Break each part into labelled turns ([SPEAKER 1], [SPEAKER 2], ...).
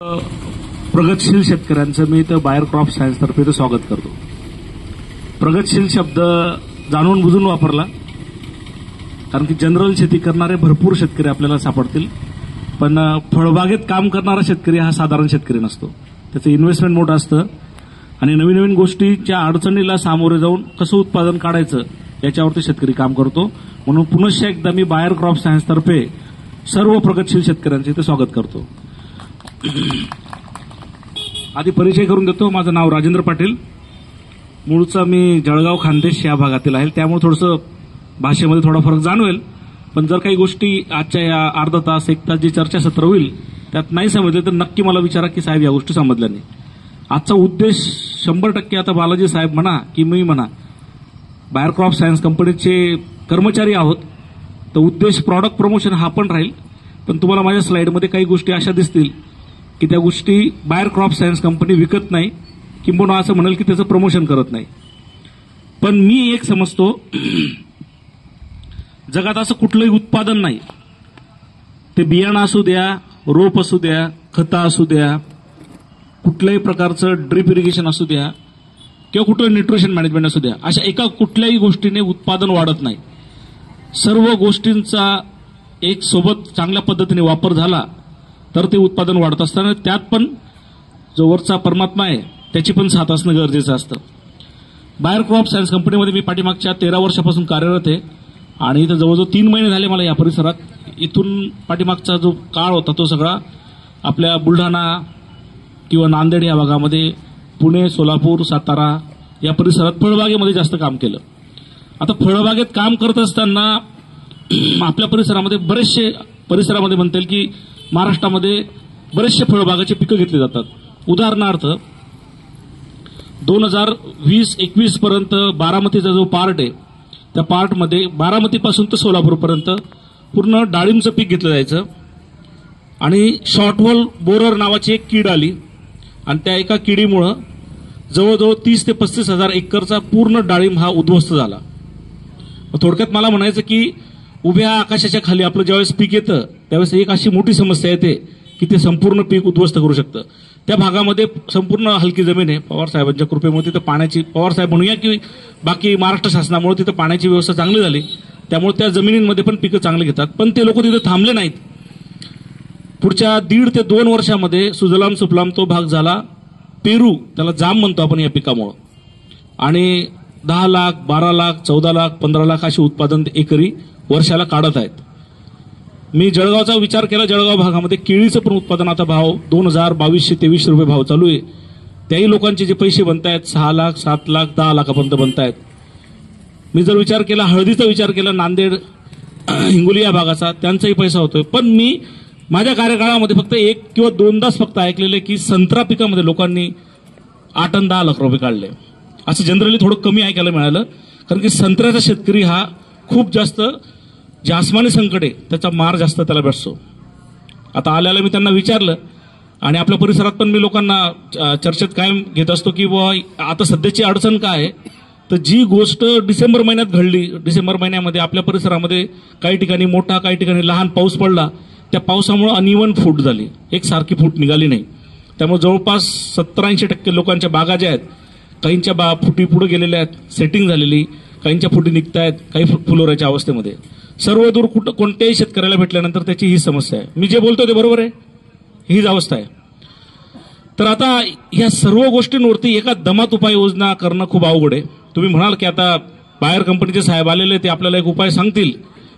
[SPEAKER 1] प्रगतशील शेतकऱ्यांचं मी तर बायर क्रॉप सायन्स तर्फे स्वागत करतो. प्रगतशील शब्द जाणून बुजून वापरला, कारण की जनरल शेती करणारे भरपूर शेतकरी आपल्याला सापडतील, पण फळबागेत काम करणारा शेतकरी हा साधारण शेतकरी नसतो. त्याचं इन्व्हेस्टमेंट मोठं असतं आणि नवीन नवीन गोष्टीच्या अडचणीला सामोरे जाऊन कसं उत्पादन काढायचं याच्यावरती शेतकरी काम करतो. म्हणून पुनश्च एकदा मी बायर क्रॉप सायन्स तर्फे सर्व प्रगतशील शेतकऱ्यांचे इथे स्वागत करतो. आधी परिचय करून देतो. माझं नाव राजेंद्र पाटील. मूळचा मी जळगाव खानदेश या भागातील आहे, त्यामुळे थोडंसं भाषेमध्ये थोडा फरक जाणवेल. पण जर काही गोष्टी आजच्या या अर्धा तास एक तास जी चर्चासत्र होईल त्यात नाही समजले तर नक्की मला विचारा की साहेब या गोष्टी समजल्या नाही. आजचा उद्देश 100% आता बालाजी साहेब म्हणा की मी म्हणा बायर क्रॉप सायन्स कंपनीचे कर्मचारी आहोत, तर उद्देश प्रॉडक्ट प्रमोशन हा पण राहील. पण तुम्हाला माझ्या स्लाइडमध्ये काही गोष्टी अशा दिसतील की त्या गोष्टी बायर क्रॉप सायन्स कंपनी विकत नाही, किंबहुना असं म्हणेल की त्याचं प्रमोशन करत नाही. पण मी एक समजतो, जगात असं कुठलंही उत्पादन नाही, ते बियाणं असू द्या, रोप असू द्या, खतं असू द्या, कुठल्याही प्रकारचं ड्रिप इरिगेशन असू द्या किंवा कुठलं न्यूट्रिशन मॅनेजमेंट असू द्या, अशा एका कुठल्याही गोष्टीने उत्पादन वाढत नाही. सर्व गोष्टींचा एक सोबत चांगल्या पद्धतीने वापर झाला तर ते उत्पादन वाढत असताना त्यात पण जो वरचा परमात्मा आहे त्याची पण साथ असणं गरजेचं असतं. बायर क्रॉप सायन्स कंपनीमध्ये मी पाठीमागच्या 13 वर्षापासून कार्यरत आहे आणि इथं जवळजवळ 3 महिने झाले मला या परिसरात. इथून पाठीमागचा जो काळ होता तो सगळा आपल्या बुलढाणा किंवा नांदेड या भागामध्ये, पुणे, सोलापूर, सातारा या परिसरात फळबागेमध्ये जास्त काम केलं. आता फळबागेत काम करत असताना आपल्या परिसरामध्ये परिसरामध्ये म्हणता येईल की महाराष्ट्रामध्ये बरेचसे फळबागाचे पिकं घेतली जातात. उदाहरणार्थ 2020-21 पर्यंत बारामतीचा जो पार्ट आहे त्या पार्टमध्ये बारामतीपासून तर सोलापूरपर्यंत पूर्ण डाळिंबचं पीक घेतलं जायचं. आणि शॉर्टवॉल बोरर नावाची एक कीड आली आणि त्या एका किडीमुळं जवळजवळ 30 ते 35 हजार एकरचा पूर्ण डाळिंब हा उद्ध्वस्त झाला. थोडक्यात मला म्हणायचं की उभ्या आकाशाच्या खाली आपलं ज्यावेळेस पीक येतं त्यावेळेस एक अशी मोठी समस्या येते की ते संपूर्ण पीक उद्ध्वस्त करू शकतं. त्या भागामध्ये संपूर्ण हलकी जमीन आहे. पवार साहेबांच्या कृपेमुळे तिथं पाण्याची, पवार साहेब म्हणूया की बाकी महाराष्ट्र शासनामुळे तिथं पाण्याची व्यवस्था चांगली झाली, त्यामुळे त्या जमिनींमध्ये पण पिकं चांगली घेतात. पण ते लोक तिथे थांबले नाहीत. पुढच्या 1.5 ते 2 वर्षामध्ये सुजलाम सुफलाम तो भाग झाला पेरू, त्याला जाम म्हणतो आपण या पिकामुळं. आणि 10 लाख, 12 लाख, 14 लाख, 15 लाख अशी उत्पादन एकरी वर्षाला काढत आहेत. मी जळगावचा विचार केला. जळगाव भागामध्ये केळीचं पण उत्पादन आता भाव 2200-2300 रुपये भाव चालू आहे. त्याही लोकांचे जे पैसे बनतायत 6 लाख, 7 लाख, 10 लाखापर्यंत बनतायत. मी जर विचार केला, हळदीचा विचार केला, नांदेड, हिंगोली या भागाचा, त्यांचाही पैसा होतोय. पण मी माझ्या कार्यकाळामध्ये फक्त 1 किंवा 2दाच फक्त ऐकलेले की संत्रा पिकामध्ये लोकांनी 8 आणि 10 लाख रुपये काढले. असं जनरली थोडं कमी ऐकायला मिळालं, कारण की संत्र्याचा शेतकरी हा खूप जास्त जे आसमानी संकट आहे त्याचा मार जास्त त्याला भेटतो. आता आल्याला मी त्यांना विचारलं आणि आपल्या परिसरात पण मी लोकांना चर्चेत कायम घेत असतो की बुवा आता सध्याची अडचण काय आहे. तर जी गोष्ट डिसेंबर महिन्यात घडली, डिसेंबर महिन्यामध्ये आपल्या परिसरामध्ये काही ठिकाणी मोठा काही ठिकाणी लहान पाऊस पडला. त्या पावसामुळे अनइव्हन फूट झाली, एकसारखी फूट निघाली नाही. त्यामुळे जवळपास 70-80% लोकांच्या बागा ज्या आहेत, काहींच्या फुटी पुढे गेलेल्या आहेत, सेटिंग झालेली, काहींच्या फुटी निघतायत, काही फुलोऱ्याच्या अवस्थेमध्ये. सर्व दूर कोणत्याही शेतकऱ्याला भेटल्यानंतर त्याची ही समस्या आहे. मी जे बोलतो ते बरोबर आहे, हीच अवस्था आहे. तर आता ह्या सर्व गोष्टींवरती एका दमात उपाययोजना करणं खूप अवघड आहे. तुम्ही म्हणाल की आता बायर कंपनीचे साहेब आलेले ते आपल्याला एक उपाय सांगतील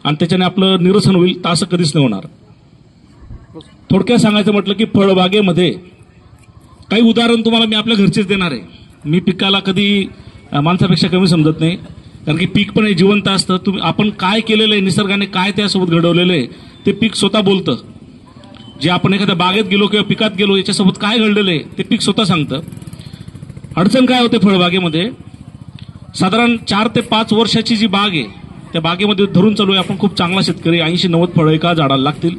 [SPEAKER 1] आणि त्याच्याने आपलं निरसन होईल, तर असं कधीच नाही होणार. थोडक्यात सांगायचं म्हटलं की फळबागेमध्ये काही उदाहरण तुम्हाला मी आपल्या घरचेच देणार आहे. मी पिकाला कधी माणसापेक्षा कमी समजत नाही, कारण की पीक पण हे जिवंत असतं. आपण काय केलेलं आहे, निसर्गाने काय त्यासोबत घडवलेलं आहे ते पीक स्वतः बोलतं. जे आपण एखाद्या बागेत गेलो किंवा पिकात गेलो याच्यासोबत काय घडलेलं आहे ते पीक स्वतः सांगतं. अडचण काय होते फळबागेमध्ये, साधारण 4 ते 5 वर्षाची जी बाग आहे त्या बागेमध्ये धरून चालू आहे आपण खूप चांगला शेतकरी, 80-90 फळं एका झाडाला लागतील.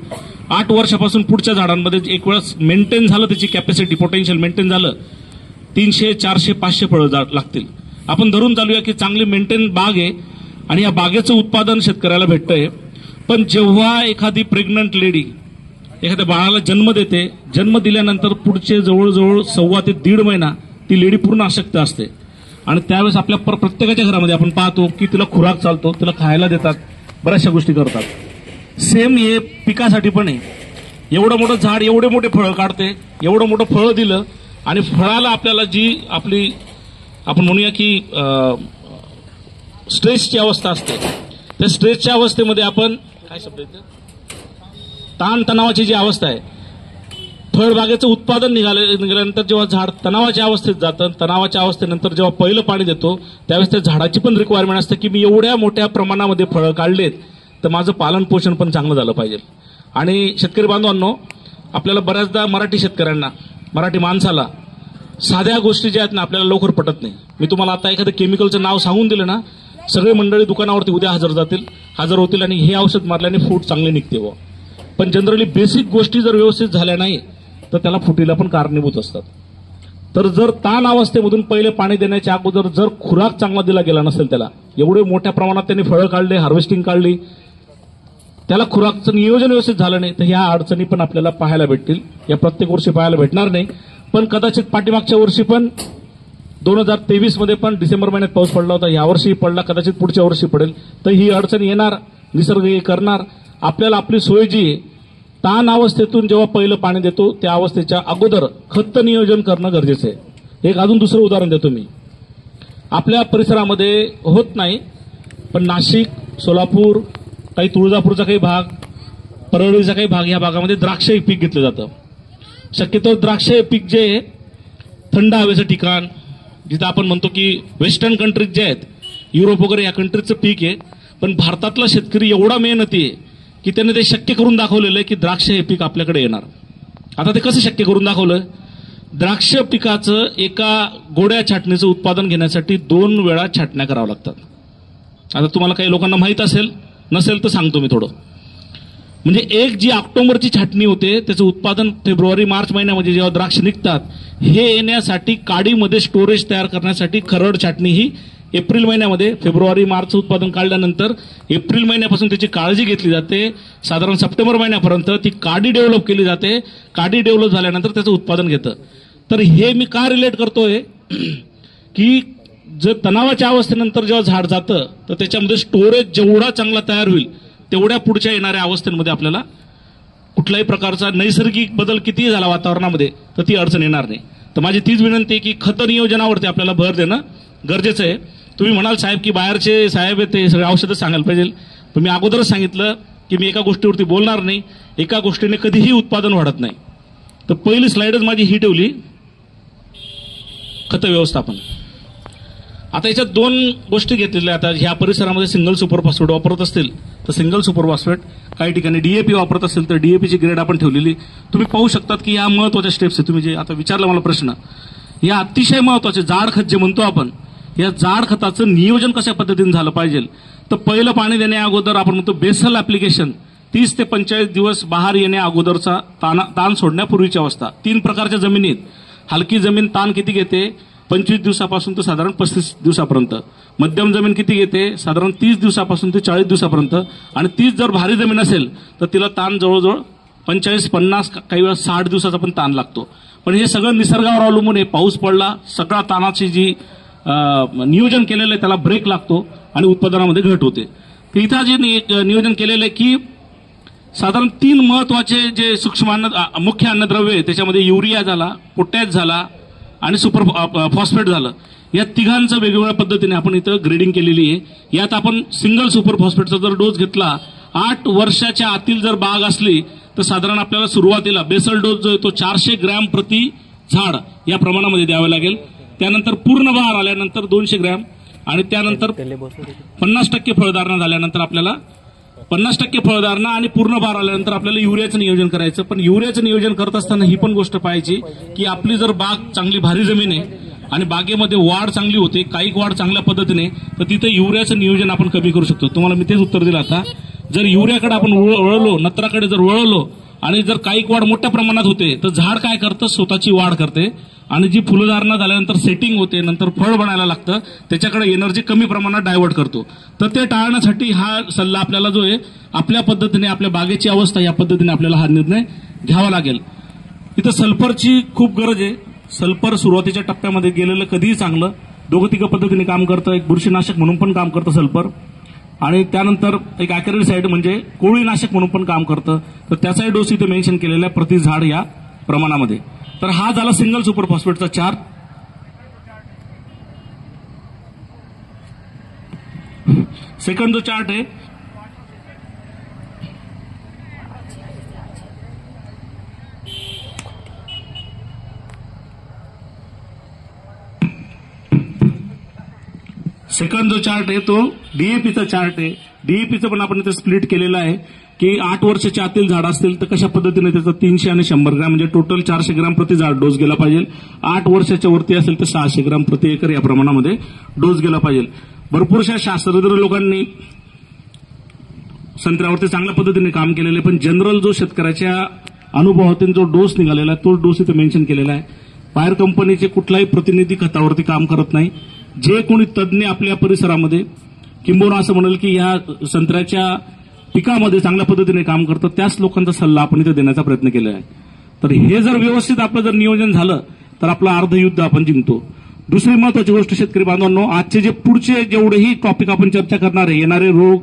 [SPEAKER 1] 8 वर्षापासून पुढच्या झाडांमध्ये एक वेळेस मेंटेन झालं, त्याची कॅपॅसिटी पोटेन्शियल मेंटेन झालं, 300, 400, 500 फळं लागतील. आपण धरून चालूया की चांगली मेंटेन बाग आहे आणि या बागेचं उत्पादन शेतकऱ्याला भेटतंय. पण जेव्हा एखादी प्रेग्नंट लेडी एखाद्या बाळाला जन्म देते, जन्म दिल्यानंतर पुढचे जवळजवळ 1.25 ते 1.5 महिना ती लेडी पूर्ण अशक्त असते आणि त्यावेळेस आपल्या प्रत्येकाच्या घरामध्ये आपण पाहतो की तिला खुराक चालतो, तिला खायला देतात, बऱ्याचशा गोष्टी करतात. सेम हे पिकासाठी पण आहे. एवढं मोठं झाड एवढे मोठे फळं काढते, एवढं मोठं फळं दिलं आणि फळाला आपल्याला जी आपली आपण म्हणूया की स्ट्रेसची अवस्था असते, त्या स्ट्रेसच्या अवस्थेमध्ये आपण काय शब्द येते, ताणतणावाची जी अवस्था आहे, फळबागेचं उत्पादन निघाल्यानंतर जेव्हा झाड तणावाच्या अवस्थेत जातं, तणावाच्या अवस्थेनंतर जेव्हा पहिलं पाणी देतो त्यावेळेस त्या झाडाची पण रिक्वायरमेंट असते की मी एवढ्या मोठ्या प्रमाणामध्ये फळं काढलेत तर माझं पालन पोषण पण चांगलं झालं पाहिजे. आणि शेतकरी बांधवांनो, आपल्याला बऱ्याचदा मराठी शेतकऱ्यांना, मराठी माणसाला साध्या गोष्टी ज्या आहेत ना आपल्याला लवकर पटत नाही. मी तुम्हाला आता एखादं केमिकलचं नाव सांगून दिलं ना, सगळे मंडळी दुकानावरती उद्या हजर होतील आणि हे औषध मारल्याने फूट चांगली निघते व. पण जनरली बेसिक गोष्टी जर व्यवस्थित झाल्या नाही तर त्याला फुटीला पण कारणीभूत असतात. तर जर ताण अवस्थेमधून पहिले पाणी देण्याच्या अगोदर जर खुराक चांगला दिला गेला नसेल, त्याला एवढे मोठ्या प्रमाणात त्यांनी फळं काढले, हार्वेस्टिंग काढली, त्याला खुराकचं नियोजन व्यवस्थित झालं नाही तर ह्या अडचणी पण आपल्याला पाहायला भेटतील. या प्रत्येक वर्षी पाहायला भेटणार नाही, पण कदाचित पाठीमागच्या वर्षी पण 2023 मध्ये पण डिसेंबर महिन्यात पाऊस पडला होता, यावर्षी पडला, कदाचित पुढच्या वर्षी पडेल, तर ही अडचण येणार, निसर्ग हे करणार. आपल्याला आपली सोय जी ताण अवस्थेतून जेव्हा पहिलं पाणी देतो त्या अवस्थेच्या अगोदर खत नियोजन करणं गरजेचं आहे. एक अजून दुसरं उदाहरण देतो मी. आपल्या परिसरामध्ये होत नाही, पण नाशिक, सोलापूर, काही तुळजापूरचा काही भाग, परळीचा काही भाग, या भागामध्ये द्राक्ष हे पीक घेतलं जातं. शक्यतो द्राक्ष हे पीक जे थंड हवेचं ठिकाण, जिथं आपण म्हणतो की वेस्टर्न कंट्रीज जे आहेत, युरोप वगैरे या कंट्रीजचं पीक आहे. पण भारतातला शेतकरी एवढा मेहनती आहे की त्याने ते शक्य करून दाखवलेलं आहे की द्राक्ष हे पीक आपल्याकडे येणार. आता ते कसं शक्य करून दाखवलं? द्राक्ष पिकाचं एका गोड्या छाटणीचं उत्पादन घेण्यासाठी 2 वेळा छाटण्या कराव्या लागतात. आता तुम्हाला काही लोकांना माहीत असेल, नसेल तर सांगतो मी थोडं. म्हणजे एक जी ऑक्टोबरची छाटणी होते त्याचं उत्पादन फेब्रुवारी मार्च महिन्यामध्ये जेव्हा द्राक्ष निघतात, हे येण्यासाठी काडीमध्ये स्टोरेज तयार करण्यासाठी खरड छाटणी ही एप्रिल महिन्यामध्ये, फेब्रुवारी मार्च उत्पादन काढल्यानंतर एप्रिल महिन्यापासून त्याची काळजी घेतली जाते. साधारण सप्टेंबर महिन्यापर्यंत ती काडी डेव्हलप केली जाते. काडी डेव्हलप झाल्यानंतर त्याचं उत्पादन घेतं. तर हे मी का रिलेट करतोय की जर तणावाच्या अवस्थेनंतर जेव्हा झाड जातं तर त्याच्यामध्ये स्टोरेज जेवढा चांगला तयार होईल तेवढ्या पुढच्या येणाऱ्या अवस्थेमध्ये आपल्याला कुठल्याही प्रकारचा नैसर्गिक बदल कितीही झाला वातावरणामध्ये तर ती अडचण येणार नाही. तर माझी तीच विनंती आहे की खत नियोजनावरती आपल्याला भर देणं गरजेचं आहे. तुम्ही म्हणाल साहेब की बाहेरचे साहेब आहेत ते सगळे औषधं सांगायला पाहिजे, पण मी अगोदरच सांगितलं की मी एका गोष्टीवरती बोलणार नाही, एका गोष्टीने कधीही उत्पादन वाढत नाही. तर पहिली स्लाइडच माझी ही ठेवली, खत व्यवस्थापन. आता याच्यात 2 गोष्टी घेतलेल्या. आता ह्या परिसरामध्ये सिंगल सुपर फॉस्फेट वापरत असतील तर सिंगल सुपर फॉस्फेट, काही ठिकाणी डीएपी वापरत असेल तर डीएपीची ग्रेड आपण ठेवलेली. तुम्ही पाहू शकतात की या महत्वाच्या स्टेप्स आहेत. तुम्ही जे आता विचारला मला प्रश्न, या अतिशय महत्वाचे जाड खत जे म्हणतो आपण, या जाड खताचं नियोजन कशा पद्धतीने झालं पाहिजे. तर पहिलं पाणी देण्या अगोदर आपण म्हणतो बेसल ऍप्लिकेशन, 30 ते 45 दिवस बहार येण्या अगोदरचा ताण सोडण्यापूर्वीची अवस्था. 3 प्रकारच्या जमिनीत हलकी जमीन ताण किती घेते? 25 दिवसापासून तर साधारण 35 दिवसापर्यंत. मध्यम जमीन किती घेते? साधारण 30 दिवसापासून ते 40 दिवसापर्यंत. आणि 30 जर भारी जमीन असेल तर तिला ताण जवळजवळ 45-50, काही वेळा 60 दिवसाचा पण ताण लागतो. पण हे सगळं निसर्गावर अवलंबून आहे. पाऊस पडला, सगळा ताणाची जी नियोजन केलेलं आहे त्याला ब्रेक लागतो आणि उत्पादनामध्ये घट होते. तर इथं जे नियोजन केलेलं आहे की साधारण 3 महत्वाचे जे सूक्ष्म मुख्य अन्नद्रव्य आहे, त्याच्यामध्ये युरिया झाला, पोटॅश झाला आणि सुपर फॉस्फेट झालं. या तिघांचं वेगवेगळ्या पद्धतीने आपण इथं ग्रेडिंग केलेली आहे. यात आपण सिंगल सुपर फॉस्फेटचा जर डोस घेतला, 8 वर्षाच्या आतील जर बाग असली तर साधारण आपल्याला सुरुवातीला बेसल डोस जो आहे तो 400 ग्रॅम प्रति झाड या प्रमाणामध्ये द्यावा लागेल. त्यानंतर पूर्ण बहार आल्यानंतर 200 ग्रॅम आणि त्यानंतर 50% फळधारणा झाल्यानंतर आपल्याला 50% फळधारणा आणि पूर्ण बहार आल्यानंतर आपल्याला युरियाचं नियोजन करायचं. पण युरियाचं नियोजन करत असताना ही पण गोष्ट पाहायची की आपली जर बाग चांगली भारी जमीन आहे आणि बागेमध्ये वाढ चांगली होते, काही वाढ चांगल्या पद्धतीने, तर तिथे युरियाचं नियोजन आपण कमी करू शकतो. तुम्हाला मी तेच उत्तर दिलं. आता जर युरियाकडे आपण वळलो, नत्राकडे जर वळलो आणि जर काही वाढ मोठ्या प्रमाणात होते तर झाड काय करतं, स्वतःची वाढ करते आणि जी फुलधारणा झाल्यानंतर सेटिंग होते, नंतर फळ बनायला लागतं, त्याच्याकडे एनर्जी कमी प्रमाणात डायव्हर्ट करतो. तर ते टाळण्यासाठी हा सल्ला आपल्याला जो आहे आपल्या पद्धतीने, आपल्या बागेची अवस्था या पद्धतीने आपल्याला हा निर्णय घ्यावा लागेल. इथं सल्फरची खूप गरज आहे. सल्फर सुरुवातीच्या टप्प्यामध्ये गेलेलं कधीही चांगलं. दोघं तिघं पद्धतीने काम करतं. एक बुरशीनाशक म्हणून पण काम करतं सल्फर, आणि त्यानंतर एक ॲक्रेडिसाइड म्हणजे कोळीनाशक म्हणून पण काम करतं. तर त्याचाही डोस इथे मेन्शन केलेला आहे प्रति झाड या प्रमाणामध्ये. तर हा झाला सिंगल सुपर फॉस्फेटचा चार्ट. सेकंड जो चार्ट आहे तो डीएपीचा चार्ट आहे. डीएपीचं पण आपण इथे स्प्लिट केलेलं आहे की 8 वर्षाच्या आतील झाड असतील तर कशा पद्धतीने त्याचा 300 आणि 100 ग्रॅम म्हणजे टोटल 400 ग्रॅम प्रति झाड डोस गेला पाहिजे. 8 वर्षाच्या वरती असेल तर 600 ग्रॅम प्रति एकर या प्रमाणामध्ये डोस गेला पाहिजे. भरपूरशा शास्त्रज्ञ लोकांनी संत्र्यावरती चांगल्या पद्धतीने काम केलेलं आहे, पण जनरल जो शेतकऱ्याच्या अनुभवातून जो डोस निघालेला आहे तो डोस इथे मेन्शन केलेला आहे. बाहेर कंपनीचे कुठलाही प्रतिनिधी खतावरती काम करत नाही. जे कोणी तज्ज्ञ आपल्या परिसरामध्ये किंबहुना असं म्हणेल की या संत्र्याच्या पिकामध्ये चांगल्या पद्धतीने काम करतं त्याच लोकांचा सल्ला आपण इथे देण्याचा प्रयत्न केला आहे. तर हे जर व्यवस्थित आपलं जर नियोजन झालं तर आपलं अर्धयुद्ध आपण जिंकतो. दुसरी महत्वाची गोष्ट शेतकरी बांधवांनो, आजचे जे पुढचे जेवढेही टॉपिक आपण चर्चा करणार आहे, येणारे रोग,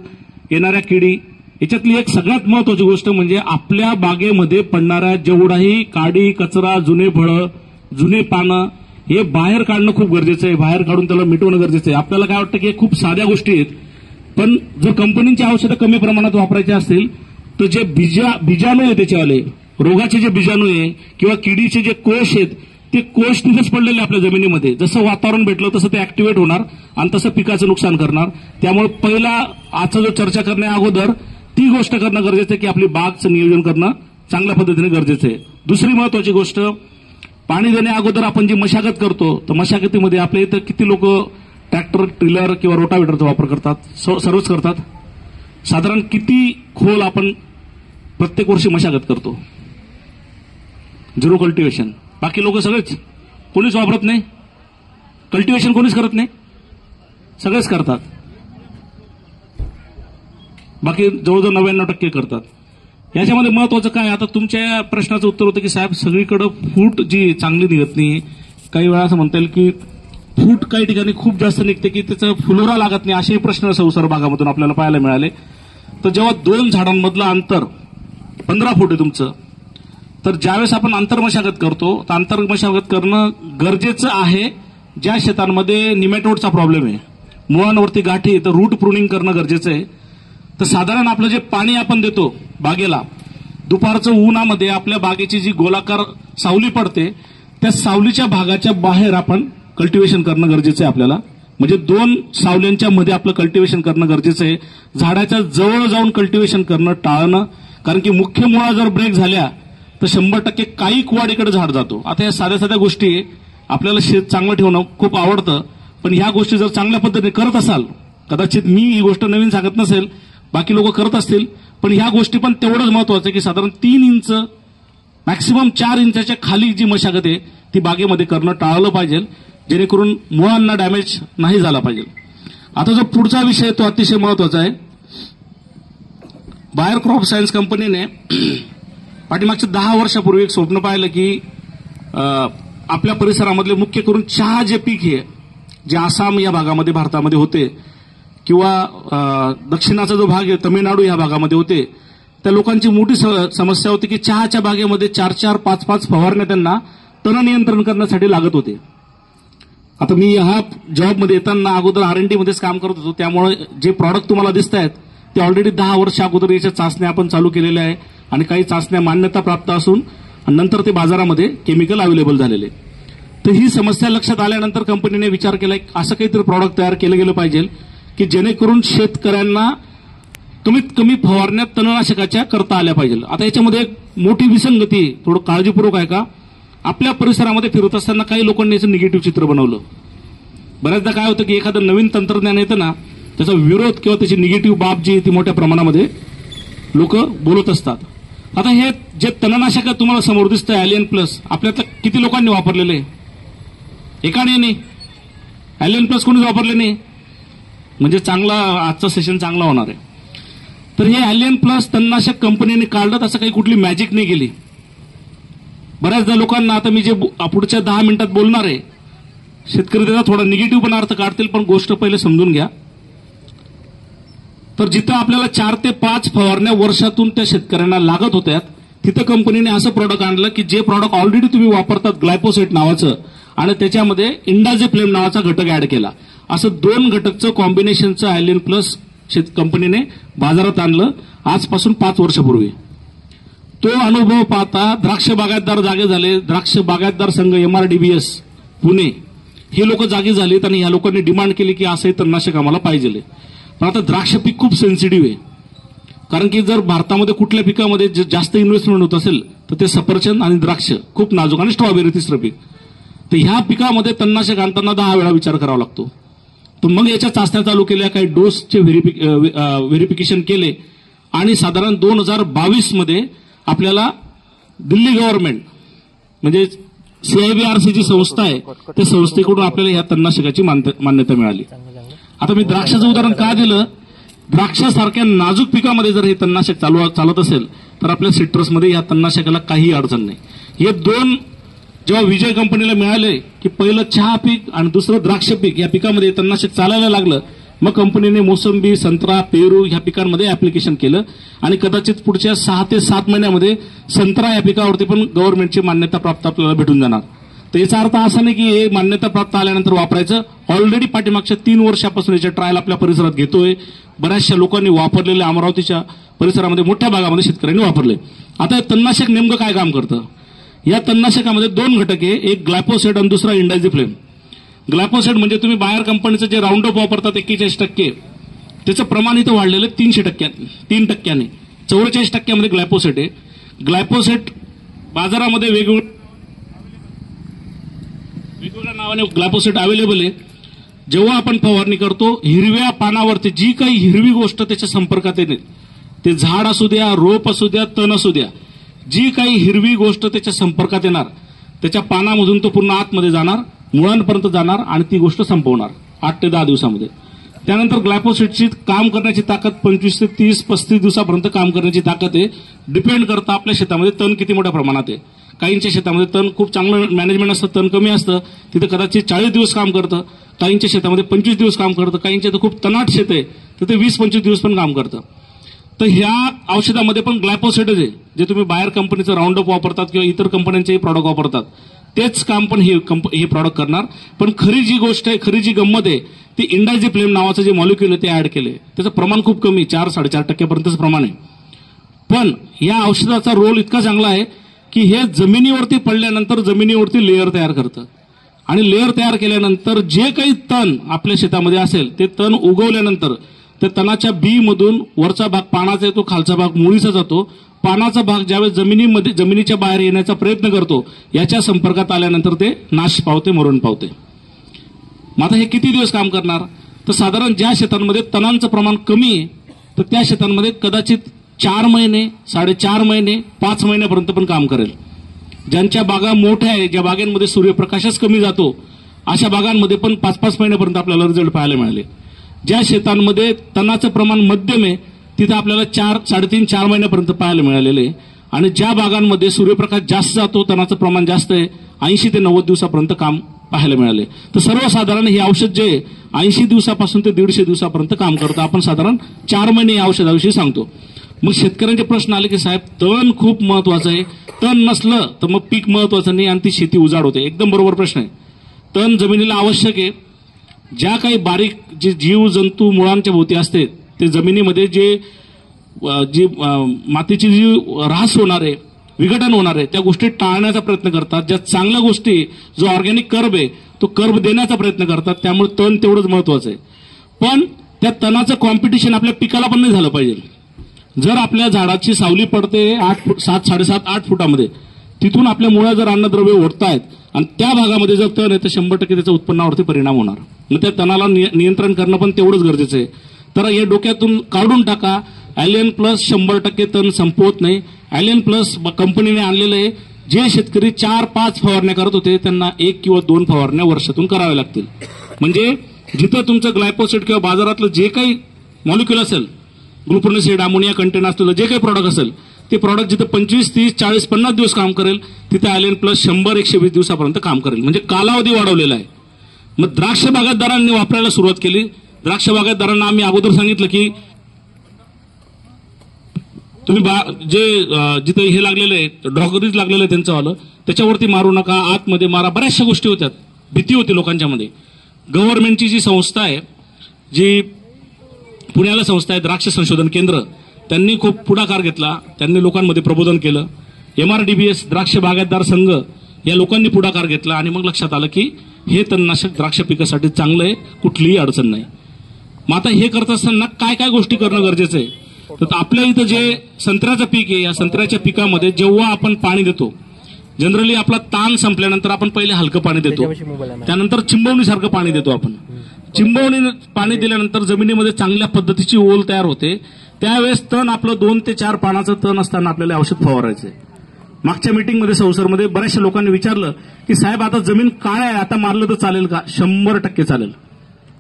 [SPEAKER 1] येणाऱ्या किडी, याच्यातली एक सगळ्यात महत्वाची गोष्ट म्हणजे आपल्या बागेमध्ये पडणाऱ्या जेवढाही काडी, कचरा, जुने फळं, जुने पानं हे बाहेर काढणं खूप गरजेचं आहे. बाहेर काढून त्याला मिटवणं गरजेचं आहे. आपल्याला काय वाटतं की हे खूप साध्या गोष्टी आहेत, पण जर कंपनीची औषधं कमी प्रमाणात वापरायची असतील तर जे बीजाणू आहे त्याच्यावाले, रोगाचे जे बीजाणू आहे किंवा किडीचे जे कोष आहेत ते कोष तिथेच पडलेले आपल्या जमिनीमध्ये. जसं वातावरण भेटलं तसं ते ऍक्टिव्हेट होणार आणि तसं पिकाचं नुकसान करणार. त्यामुळे पहिला आजचा जो चर्चा करण्या अगोदर ती गोष्ट करणं गरजेचं आहे की आपली बागचं नियोजन करणं चांगल्या पद्धतीने गरजेचं आहे. दुसरी महत्वाची गोष्ट, पाणी देण्या अगोदर आपण जी मशागत करतो तर मशागतीमध्ये आपल्या इथं किती लोक ट्रॅक्टर, ट्रिलर किंवा रोटावेटरचा वापर करतात? सर्वच करतात. साधारण किती खोल आपण प्रत्येक वर्षी मशागत करतो? 0 कल्टिवेशन. बाकी लोक सगळेच, कोणीच वापरत नाही. कल्टिवेशन कोणीच करत नाही, सगळेच करतात. बाकी जवळजवळ 99% करतात. याच्यामध्ये महत्वाचं काय, आता तुमच्या प्रश्नाचं उत्तर होतं की साहेब सगळीकडे फूट जी चांगली निघत नाही. काही वेळा असं म्हणता येईल की फूट काही ठिकाणी खूप जास्त निघते की त्याचं फुलोरा लागत नाही, असेही प्रश्न संसार भागामधून आपल्याला पाहायला मिळाले. तर जेव्हा 2 झाडांमधलं अंतर 15 फूट आहे तुमचं, तर ज्यावेळेस आपण आंतरमशागत करतो तर आंतरमशागत करणं गरजेचं आहे. ज्या शेतांमध्ये निमॅटोडचा प्रॉब्लेम आहे, मुळांवरती गाठी, तर रूट प्रुनिंग करणं गरजेचं आहे. तर साधारण आपलं जे पाणी आपण देतो बागेला, दुपारचं उन्हामध्ये आपल्या बागेची जी गोलाकार सावली पडते त्या सावलीच्या भागाच्या बाहेर आपण कल्टिवेशन करणं गरजेचं आहे आपल्याला. म्हणजे 2 सावल्यांच्या मध्ये आपलं कल्टिवेशन करणं गरजेचं आहे. झाडाच्या जवळ जाऊन कल्टिवेशन करणं टाळणं, कारण की मुख्य मुळा जर ब्रेक झाल्या तर 100% काही वाढीकडे झाड जातो. आता या साध्या साध्या गोष्टी, आपल्याला शेत चांगलं ठेवणं खूप आवडतं, पण ह्या गोष्टी जर चांगल्या पद्धतीने करत असाल, कदाचित मी ही गोष्ट नवीन सांगत नसेल, बाकी लोक करत असतील, पण ह्या गोष्टी पण तेवढंच महत्वाचं आहे की साधारण 3 इंच मॅक्सिमम 4 इंचाच्या खाली जी मशागत आहे ती बागेमध्ये करणं टाळलं पाहिजे, जेणेकरून मुळांना डॅमेज नाही झाला पाहिजे. आता जो पुढचा विषय तो अतिशय महत्वाचा आहे. बायर क्रॉप सायन्स कंपनीने पाठीमागच्या 10 वर्षापूर्वी एक स्वप्न पाहिलं की आपल्या परिसरामधले मुख्य करून चहा जे पीक आहे, जे आसाम या भागामध्ये भारतामध्ये होते किंवा दक्षिणाचा जो भाग आहे तमिळनाडू या भागामध्ये होते, त्या लोकांची मोठी समस्या होती की चहाच्या बागेमध्ये 4-4, 5-5 फवारण्या त्यांना तण नियंत्रण करण्यासाठी लागत होते. आता मी ह्या जॉबमध्ये येताना अगोदर R&D मध्येच काम करत होतो, त्यामुळे जे प्रॉडक्ट तुम्हाला दिसत आहेत ते ऑलरेडी 10 वर्ष अगोदर याच्या चाचण्या आपण चालू केलेल्या आहे आणि काही चाचण्या मान्यता प्राप्त असून नंतर ते बाजारामध्ये केमिकल अवेलेबल झालेले. तर ही समस्या लक्षात आल्यानंतर कंपनीने विचार केला असं काहीतरी प्रॉडक्ट तयार केलं गेलं पाहिजे की जेणेकरून शेतकऱ्यांना कमीत कमी फवारण्या तणनाशकाच्या करता आल्या पाहिजे. आता याच्यामध्ये एक मोठी विसंगती, थोडं काळजीपूर्वक आहे का, आपल्या परिसरामध्ये फिरत असताना काही लोकांनी याचं निगेटिव्ह चित्र बनवलं. बऱ्याचदा काय होतं की एखादं नवीन तंत्रज्ञान येतं ना, त्याचा विरोध किंवा त्याची निगेटिव्ह बाब जी ती मोठ्या प्रमाणामध्ये लोक बोलत असतात. आता हे जे तणनाशक तुम्हाला समोर दिसतंय ॲलियन प्लस, आपल्यातल्या किती लोकांनी वापरलेले? एकाने नाही. ॲलियन प्लस कोणीच वापरले नाही, म्हणजे चांगला आजचा सेशन चांगला होणार आहे. तर हे ॲलियन प्लस तणनाशक कंपनीने काढलं, असं काही कुठली मॅजिक नाही गेली. बऱ्याचदा लोकांना आता मी जे पुढच्या 10 मिनिटात बोलणार आहे, शेतकरी त्याचा थोडा निगेटिव्ह पण अर्थ काढतील, पण गोष्ट पहिले समजून घ्या. तर जिथं आपल्याला 4 ते 5 फवारण्या वर्षातून त्या शेतकऱ्यांना लागत होत्या, तिथं कंपनीने असं प्रॉडक्ट आणलं की जे प्रॉडक्ट ऑलरेडी तुम्ही वापरतात ग्लायफोसेट नावाचं, आणि त्याच्यामध्ये इंडाझेफ्लेम नावाचा घटक ऍड केला. असं 2 घटकचं कॉम्बिनेशनचं आयलिन प्लस कंपनीने बाजारात आणलं आजपासून 5 वर्षापूर्वी. तो अनुभव पाहता द्राक्ष बागायतदार जागे झाले. द्राक्ष बागायतदार संघ MRDBS पुणे हे लोक जागी झालीत आणि ह्या लोकांनी डिमांड केली की असंही तणनाशक आम्हाला पाहिजे. पण आता द्राक्ष पीक खूप सेन्सिटिव्ह आहे, कारण की जर भारतामध्ये कुठल्या पिकामध्ये जास्त इन्व्हेस्टमेंट होत असेल तर ते सफरचंद आणि द्राक्ष खूप नाजूक, आणि स्ट्रॉबेरी तिसरं पीक. तर ह्या पिकामध्ये तणनाशक आणताना 10 वेळा विचार करावा लागतो. तर मग याच्या चाचण्या चालू केल्या, काही डोसचे व्हेरिफिकेशन केले, आणि साधारण 2022 मध्ये आपल्याला दिल्ली गव्हर्नमेंट म्हणजे CIBRC जी संस्था आहे त्या संस्थेकडून आपल्याला या तणनाशकाची मान्यता मिळाली. आता मी द्राक्षाचं उदाहरण का दिलं, द्राक्षासारख्या नाजूक पिकामध्ये जर हे तणनाशक चालत असेल तर आपल्या सिट्रसमध्ये या तणनाशकाला काही अडचण नाही. हे 2 जेव्हा विजय कंपनीला मिळाले की पहिलं चहा पीक आणि दुसरं द्राक्ष पीक, या पिकामध्ये तणनाशक चालायला लागलं, मग कंपनीने मोसंबी, संत्रा, पेरू ह्या पिकांमध्ये ऍप्लिकेशन केलं, आणि कदाचित पुढच्या 6 ते 7 महिन्यामध्ये संत्रा या पिकावरती पण गव्हर्नमेंटची मान्यता प्राप्त आपल्याला भेटून जाणार. तर याचा अर्थ असा नाही की हे मान्यता प्राप्त आल्यानंतर वापरायचं. ऑलरेडी पाठीमागच्या 3 वर्षापासून याच्या ट्रायल आपल्या परिसरात घेतोय. बऱ्याचशा लोकांनी वापरलेले, अमरावतीच्या परिसरामध्ये मोठ्या भागामध्ये शेतकऱ्यांनी वापरले. आता तणनाशक नेमकं काय काम करतं? या तणनाशकामध्ये 2 घटक आहे, एक ग्लायफोसेट आणि दुसरा इंडाझेफ्लेम. ग्लायफोसेट म्हणजे तुम्ही बायर कंपनीचं जे राऊंड अप वापरतात 41%, त्याचं प्रमाण इथं वाढलेलं 3% 44% ग्लायफोसेट आहे. ग्लायफोसेट बाजारामध्ये वेगवेगळ्या नावाने ग्लायफोसेट अवेलेबल आहे. जेव्हा आपण फवारणी करतो, हिरव्या पानावरती जी काही हिरवी गोष्ट त्याच्या संपर्कात येते, ते झाड असू द्या, रोप असू द्या, तण असू द्या, जी काही हिरवी गोष्ट त्याच्या संपर्कात येणार, त्याच्या पानामधून तो पूर्ण आतमध्ये जाणार, मुळांपर्यंत जाणार आणि ती गोष्ट संपवणार 8 ते 10 दिवसामध्ये. त्यानंतर ग्लायफोसेटची काम करण्याची ताकद 25 ते 30, 35 दिवसापर्यंत काम करण्याची ताकद आहे. डिपेंड करतं आपल्या शेतामध्ये तण किती मोठ्या प्रमाणात आहे. काहींच्या शेतामध्ये तण खूप चांगलं मॅनेजमेंट असतं, तण कमी असतं, तिथे कदाचित 40 दिवस काम करतं. काहींच्या शेतामध्ये 25 दिवस काम करतं. काहींच्या तर खूप तणाट शेत आहे, तर ते 20-25 दिवस पण काम करतं. तर ह्या औषधामध्ये पण ग्लायफोसेटच आहे, जे तुम्ही बायर कंपनीचं राऊंड अप वापरतात किंवा इतर कंपन्यांचेही प्रॉडक्ट वापरतात, तेच काम पण हे प्रॉडक्ट करणार. पण खरी जी गोष्ट आहे, खरी जी गंमत आहे, ती इंडाझेफ्लेम नावाचं जे मॉलिक्युल आहे ते ऍड केले. त्याचं प्रमाण खूप कमी, 4-4.5% प्रमाण आहे. पण या औषधाचा रोल इतका चांगला आहे की हे जमिनीवरती पडल्यानंतर जमिनीवरती लेअर तयार करतं, आणि लेअर तयार केल्यानंतर जे काही तण आपल्या शेतामध्ये असेल ते तण उगवल्यानंतर त्या तणाच्या बी मधून वरचा भाग पानाचा येतो, खालचा भाग मुळीचा जातो. पानाचा भाग ज्यावेळेस जमिनीच्या बाहेर येण्याचा प्रयत्न करतो, याच्या संपर्कात आल्यानंतर ते नाश पावते, मरण पावते. मग आता हे किती दिवस काम करणार? तर साधारण ज्या शेतांमध्ये तणांचं प्रमाण कमी आहे तर त्या शेतांमध्ये कदाचित 4 महिने, 4.5 महिने, 5 महिन्यापर्यंत पण काम करेल. ज्यांच्या बागा मोठ्या आहे, ज्या बागांमध्ये सूर्यप्रकाशच कमी जातो, अशा बागांमध्ये पण 5-5 महिन्यापर्यंत आपल्याला रिझल्ट पाहायला मिळाले. ज्या शेतांमध्ये तणाचं प्रमाण मध्यम आहे तिथं आपल्याला 3.5-4 महिन्यापर्यंत पाहायला मिळालेले. आणि ज्या बागांमध्ये सूर्यप्रकाश जास्त जातो, तणाचं प्रमाण जास्त आहे, 80 ते 90 दिवसापर्यंत काम पाहायला मिळाले. तर सर्वसाधारण हे औषध जे 80 दिवसापासून ते 150 दिवसापर्यंत काम करतं. आपण साधारण 4 महिने या औषधाविषयी सांगतो. मग शेतकऱ्यांचे प्रश्न आले की साहेब तण खूप महत्वाचं आहे, तण नसलं तर मग पीक महत्वाचं नाही आणि ती शेती उजाड होते. एकदम बरोबर प्रश्न आहे. तण जमिनीला आवश्यक आहे. ज्या काही बारीक जे जीव जंतू मुळांच्या भोवती असते ते जमिनीमध्ये जी मातीची जी ऱ्हास होणार आहे, विघटन होणार आहे, त्या गोष्टी टाळण्याचा प्रयत्न करतात. ज्या चांगल्या गोष्टी, जो ऑर्गॅनिक कर्ब आहे तो कर्ब देण्याचा प्रयत्न करतात. त्यामुळे तण तेवढंच महत्वाचं आहे. पण त्या तणाचं कॉम्पिटिशन आपल्या पिकाला पण नाही झालं पाहिजे. जर आपल्या झाडाची सावली पडते 7-7.5-8 फुटामध्ये, तिथून आपल्या मुळा जर अन्नद्रव्य ओढतायत आणि त्या भागामध्ये जर तण आहे तर 100% त्याच्या उत्पन्नावरती परिणाम होणार. मग त्या तणाला नियंत्रण करणं पण तेवढंच गरजेचं आहे. तर हे डोक्यातून काढून टाका. ॲलियन प्लस 100% तण संपवत नाही. ॲलियन प्लस कंपनीने आणलेलं आहे. जे शेतकरी 4-5 फवारण्या करत होते त्यांना 1 किंवा 2 फवारण्या वर्षातून कराव्या लागतील. म्हणजे जिथं तुमचं ग्लायफोसेट किंवा बाजारातलं जे काही मॉलिक्युल असेल, ग्लुपोर्निसेड, अमोनिया कंटेन असलेलं जे काही प्रॉडक्ट असेल ते प्रॉडक्ट जिथे 25, 30, 40, 50 दिवस काम करेल तिथे ॲलियन प्लस 100-120 दिवसापर्यंत काम करेल. म्हणजे कालावधी वाढवलेला आहे. मग द्राक्ष बागायतदारांनी वापरायला सुरुवात केली. द्राक्ष बागायतदारांना आम्ही अगोदर सांगितलं की तुम्ही जिथे हे लागलेलं आहे ड्रॉगरीज लागलेलं आहे त्यांचं वालं त्याच्यावरती मारू नका, आतमध्ये मारा. बऱ्याचशा गोष्टी होत्या, भीती होती लोकांच्या मध्ये. गव्हर्नमेंटची जी संस्था आहे, जी पुण्याला संस्था आहे द्राक्ष संशोधन केंद्र, त्यांनी खूप पुढाकार घेतला. त्यांनी लोकांमध्ये प्रबोधन केलं. MRDBS द्राक्ष बागायतदार संघ या लोकांनी पुढाकार घेतला आणि मग लक्षात आलं की हे तणनाशक द्राक्ष पिकासाठी चांगलं आहे, कुठलीही अडचण नाही. मग आता हे करत असताना काय काय गोष्टी करणं गरजेचं आहे. तर आपल्या इथं जे संत्र्याचं पीक आहे, या संत्र्याच्या पिकामध्ये जेव्हा आपण पाणी देतो, जनरली आपला ताण संपल्यानंतर आपण पहिले हलकं पाणी देतो, त्यानंतर चिंबवणीसारखं पाणी देतो. आपण चिंबवणी पाणी दिल्यानंतर जमिनीमध्ये चांगल्या पद्धतीची ओल तयार होते. त्यावेळेस तण आपलं 2 ते 4 पानाचं तण असताना आपल्याला औषध फवारायचंय. मागच्या मीटिंगमध्ये संसरमध्ये बऱ्याचशा लोकांनी विचारलं की साहेब आता जमीन काळ्या आहे, आता मारलं तर चालेल का? 100% चालेल.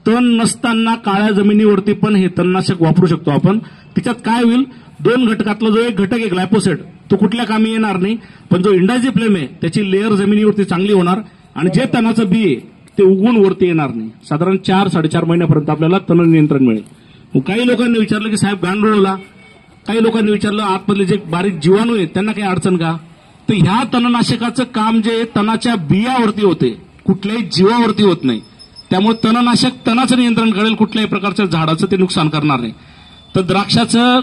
[SPEAKER 1] तण नसताना काळ्या जमिनीवरती पण हे तणनाशक वापरू शकतो आपण. त्याच्यात काय होईल, 2 घटकातला जो एक घटक आहे ग्लायफोसेट, तो कुठल्या कामी येणार नाही, पण जो इंडायझेफ्लेम आहे त्याची लेअर जमिनीवरती चांगली होणार आणि जे तणाचं बी आहे ते उगवून वरती येणार नाही. साधारण 4-4.5 महिन्यापर्यंत आपल्याला तण नियंत्रण मिळेल. काही लोकांनी विचारलं की साहेब गांडूळला, काही लोकांनी विचारलं आतमधले जे बारीक जीवाणू आहेत त्यांना काही अडचण का? तर ह्या तणनाशकाचं काम जे तणाच्या बियावरती होते, कुठल्याही जीवावरती होत नाही. त्यामुळे तणनाशक तणाचं नियंत्रण करेल, कुठल्याही प्रकारच्या झाडाचं ते नुकसान करणार नाही. तर द्राक्षाचं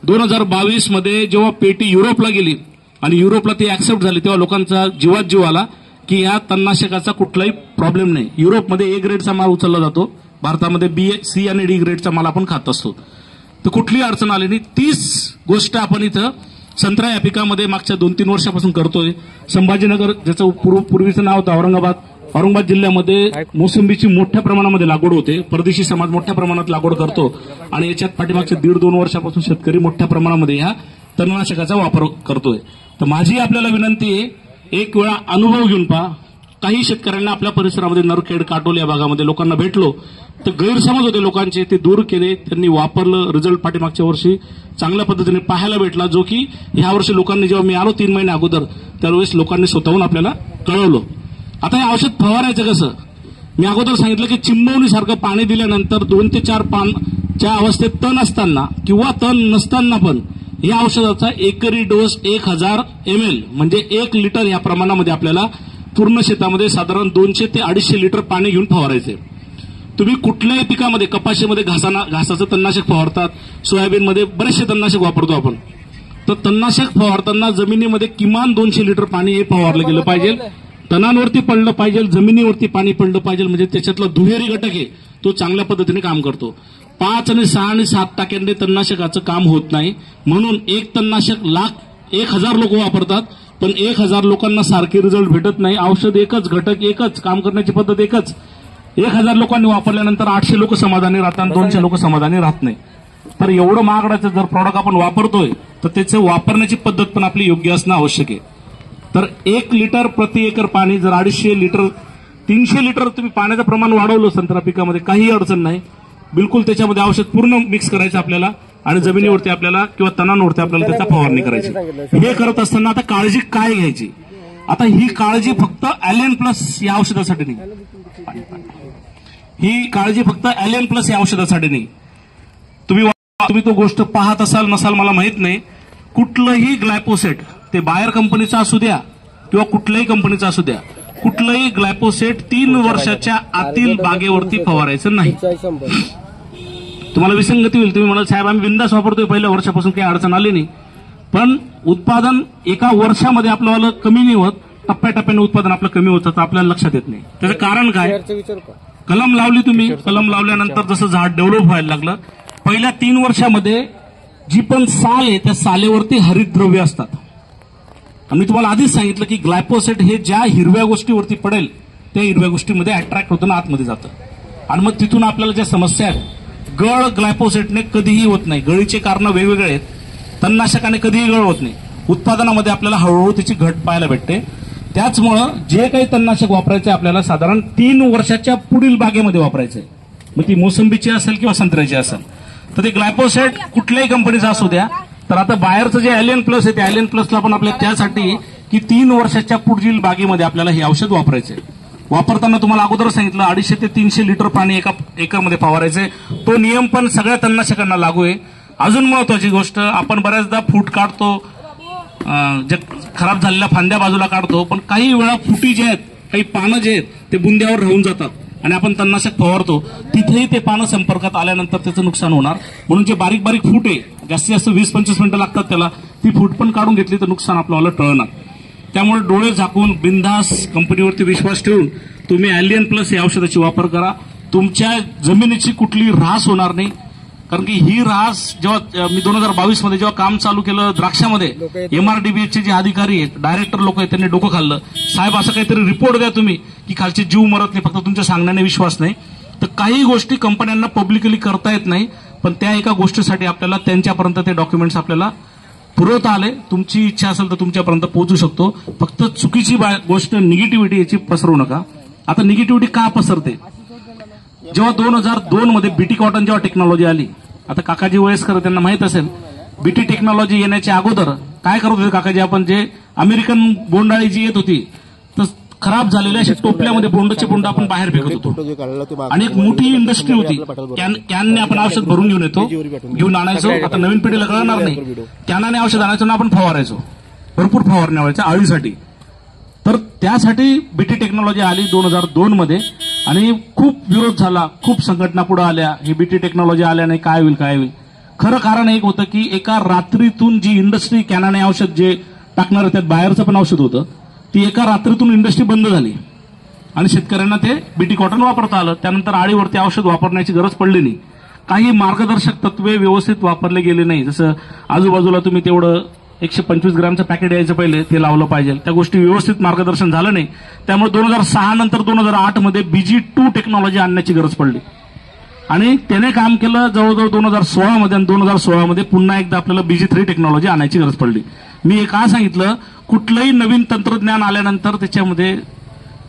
[SPEAKER 1] 2022 मध्ये जेव्हा पेटी युरोपला गेली आणि युरोपला ती ऍक्सेप्ट झाली तेव्हा लोकांचा जीवात जीव आला की या तणनाशकाचा कुठलाही प्रॉब्लेम नाही. युरोपमध्ये A ग्रेडचा माल उचलला जातो, भारतामध्ये B, C आणि D ग्रेडचा माल आपण खात असतो. तर कुठलीही अडचण आली नाही. 30 गोष्ट आपण इथं संत्रा या पिकामध्ये मागच्या 2-3 वर्षापासून करतोय. संभाजीनगर, ज्याचं पूर्वीचं नाव होतं औरंगाबाद जिल्ह्यामध्ये मोसंबीची मोठ्या प्रमाणामध्ये लागवड होते. परदेशी समाज मोठ्या प्रमाणात लागवड करतो आणि याच्यात पाठीमागच्या 1.5-2 वर्षापासून शेतकरी मोठ्या प्रमाणामध्ये ह्या तणनाशकाचा वापर करतोय. तर माझी आपल्याला विनंती आहे, एक वेळा अनुभव घेऊन पहा. काही शेतकऱ्यांना आपल्या परिसरामध्ये नरखेड, काटोल या भागामध्ये लोकांना भेटलो तर गैरसमज होते लोकांचे, ते दूर केले. त्यांनी वापरलं, रिझल्ट पाठीमागच्या वर्षी चांगल्या पद्धतीने पाहायला भेटला, जो की ह्या वर्षी लोकांनी, जेव्हा मी आलो 3 महिने अगोदर, त्यावेळेस लोकांनी स्वतःहून आपल्याला कळवलं. आता हे औषध फवारायचं कसं? मी अगोदर सांगितलं की चिंबवणीसारखं पाणी दिल्यानंतर 2 ते 4 पानच्या अवस्थेत तण असताना किंवा तण नसताना पण या औषधाचा एकरी डोस 1000 ml म्हणजे 1 लिटर या प्रमाणामध्ये आपल्याला पूर्ण शेतामध्ये साधारण 200 ते 250 लिटर पाणी घेऊन फवारायचे. तुम्ही कुठल्याही पिकामध्ये, कपाशीमध्ये घासाचं तणनाशक फवारतात, सोयाबीनमध्ये बरेचसे तणनाशक वापरतो आपण. तर तणनाशक फवारताना जमिनीमध्ये किमान 200 लिटर पाणी हे फवारलं गेलं पाहिजे. तणांवरती पडलं पाहिजे, जमिनीवरती पाणी पडलं पाहिजे, म्हणजे त्याच्यातला दुहेरी घटक आहे तो चांगल्या पद्धतीने काम करतो. 5 आणि 6 आणि 7% तणनाशकाचं काम होत नाही. म्हणून एक तणनाशक 1000 लोक वापरतात, पण 1000 लोकांना सारखे रिझल्ट भेटत नाही. औषध एकच, घटक एकच, काम करण्याची पद्धत एकच. 1000 लोकांनी वापरल्यानंतर 800 लोक समाधानी राहतात, 200 लोक समाधानी राहत नाही. तर एवढं महागडाचं जर प्रॉडक्ट आपण वापरतोय तर त्याचं वापरण्याची पद्धत पण आपली योग्य असणं आवश्यक आहे. तर 1 लिटर प्रति एकर पाणी, जर 250 लिटर 300 लिटर तुम्ही पाण्याचं प्रमाण वाढवलं संत्रा पिकामध्ये, काही अडचण नाही. बिलकुल त्याच्यामध्ये औषध पूर्ण मिक्स करायचं आपल्याला आणि जमिनीवरती आपल्याला किंवा तणांवरती आपल्याला त्याचा फवारणी करायची. हे करत असताना आता काळजी काय घ्यायची? आता ही काळजी फक्त ॲलियन प्लस या औषधासाठी नाही. ही काळजी फक्त ॲलियन प्लस या औषधासाठी नाही. तुम्ही तो गोष्ट पाहत असाल नसाल मला माहित नाही. कुठलंही ग्लायपोसेट, ते बायर कंपनीचा असू द्या किंवा कुठल्याही कंपनीचा असू द्या, कुठलंही ग्लायपोसेट 3 वर्षाच्या आतील बागेवरती फवारायचं नाही. तुम्हाला विसंगती होईल, तुम्ही म्हणाल साहेब आम्ही बिंदास वापरतोय, पहिल्या वर्षापासून काही अडचण आली नाही. पण उत्पादन एका वर्षामध्ये आपलं कमी नाही होत, टप्प्याटप्प्याने उत्पादन आपलं कमी होतं, तर आपल्याला लक्षात येत नाही. त्याचं कारण काय? कलम लावली तुम्ही, कलम लावल्यानंतर जसं झाड डेव्हलप व्हायला लागलं, पहिल्या 3 वर्षामध्ये जी पण साल आहे त्या सालेवरती हरितद्रव्य असतात. आणि मी तुम्हाला आधीच सांगितलं की ग्लायपोसेट हे ज्या हिरव्या गोष्टीवरती पडेल त्या हिरव्या गोष्टीमध्ये अट्रॅक्ट होतं ना आतमध्ये जातं. आणि मग तिथून आपल्याला ज्या समस्या आहेत, गळ ग्लायपोसेटने कधीही होत नाही. गळीचे कारण वेगवेगळे आहेत. तणनाशकाने कधीही गळ होत नाही. उत्पादनामध्ये आपल्याला हळूहळू त्याची घट पाहायला भेटते. त्याचमुळं जे काही तणनाशक वापरायचं आपल्याला साधारण 3 वर्षाच्या पुढील बागेमध्ये वापरायचंय. मग ती मोसंबीची असेल किंवा संत्र्याची असेल, तर ते ग्लायपोसेट कुठल्याही कंपनीचा असू द्या, तर आता बाहेरचं जे ॲलियन प्लस आहे, त्या ॲलियन प्लसला पण आपल्याला त्यासाठी की 3 वर्षाच्या पुढील बागेमध्ये आपल्याला हे औषध वापरायचंय. वापरताना तुम्हाला अगोदर सांगितलं 250 ते 300 लिटर पाणी एका एकरमध्ये फवारायचंय. तो नियम पण सगळ्या तणनाशकांना लागू आहे. अजून महत्वाची गोष्ट, आपण बऱ्याचदा फूट काढतो, जे खराब झालेल्या फांद्या बाजूला काढतो, पण काही वेळा फुटी जे आहेत, काही पानं जे आहेत ते बुंद्यावर राहून जातात आणि आपण तणनाशक फवारतो, तिथेही ते पानं संपर्कात आल्यानंतर त्याचं नुकसान होणार. म्हणून जे बारीक बारीक फूट आहे, जास्तीत जास्त 20-25 मिनिटं लागतात त्याला, ती फूट पण काढून घेतली तर नुकसान आपल्याला टळणार. त्यामुळे डोळे झाकून बिनधास कंपनीवरती विश्वास ठेवून तुम्ही ॲलियन प्लस या औषधाची वापर करा. तुमच्या जमिनीची कुठली ऱ्हास होणार नाही. कारण की ही ऱ्हास जेव्हा मी 2022 मध्ये जेव्हा काम चालू केलं द्राक्षामध्ये, MRDBH चे जे अधिकारी आहेत, डायरेक्टर लोक आहेत, त्यांनी डोकं खाल्लं. साहेब असं काहीतरी रिपोर्ट द्या तुम्ही की खालचे जीव मरत नाही, फक्त तुमच्या सांगण्याने विश्वास नाही. तर काही गोष्टी कंपन्यांना पब्लिकली करता येत नाही, पण त्या एका गोष्टीसाठी आपल्याला त्यांच्यापर्यंत ते डॉक्युमेंट्स आपल्याला पुरवता आले. तुमची इच्छा असेल तर तुमच्यापर्यंत पोहोचू शकतो. फक्त चुकीची गोष्ट निगेटिव्हिटी याची पसरवू नका. आता निगेटिव्हिटी का पसरते? जेव्हा 2002 मध्ये बीटी कॉटन जेव्हा टेक्नॉलॉजी आली, आता काकाजी वयस्कर त्यांना माहित असेल, बीटी टेक्नॉलॉजी येण्याच्या अगोदर काय करत होते काकाजी, आपण जे अमेरिकन बोंडाळी जी येत होती, तर खराब झालेल्या अशा टोपल्यामध्ये बोंडाचे बोंड आपण बाहेर फेकत होतो. आणि एक मोठी इंडस्ट्री होती, कॅनने आपण औषध भरून घेऊन येतो, घेऊन आणायचो. आता नवीन पिढीला कळणार नाही, कॅनाने औषध आणायचो ना आपण फवारायचो, भरपूर फवारण्या व्हायच्या आळीसाठी. तर त्यासाठी बीटी टेक्नॉलॉजी आली 2002 मध्ये आणि खूप विरोध झाला, खूप संघटना पुढे आल्या, ही बीटी टेक्नॉलॉजी आल्याने काय होईल. खरं कारण एक होतं की एका रात्रीतून जी इंडस्ट्री कॅनाने औषध जे टाकणार त्यात बाहेरचं पण औषध होतं, ती एका रात्रीतून इंडस्ट्री बंद झाली आणि शेतकऱ्यांना ते बीटी कॉटन वापरता आलं. त्यानंतर आळीवरती औषध वापरण्याची गरज पडली नाही. काही मार्गदर्शक तत्वे व्यवस्थित वापरले गेले नाही. जसं आजूबाजूला तुम्ही तेवढं 125 ग्रॅमचं पॅकेट यायचं पहिले ते लावलं पाहिजे, त्या गोष्टी व्यवस्थित मार्गदर्शन झालं नाही. त्यामुळे 2006 नंतर 2008 मध्ये BG2 टेक्नॉलॉजी आणण्याची गरज पडली आणि त्याने काम केलं जवळजवळ 2016 मध्ये. आणि 2016 मध्ये पुन्हा एकदा आपल्याला BG3 टेक्नॉलॉजी आणायची गरज पडली. मी हे का सांगितलं, कुठलंही नवीन तंत्रज्ञान आल्यानंतर त्याच्यामध्ये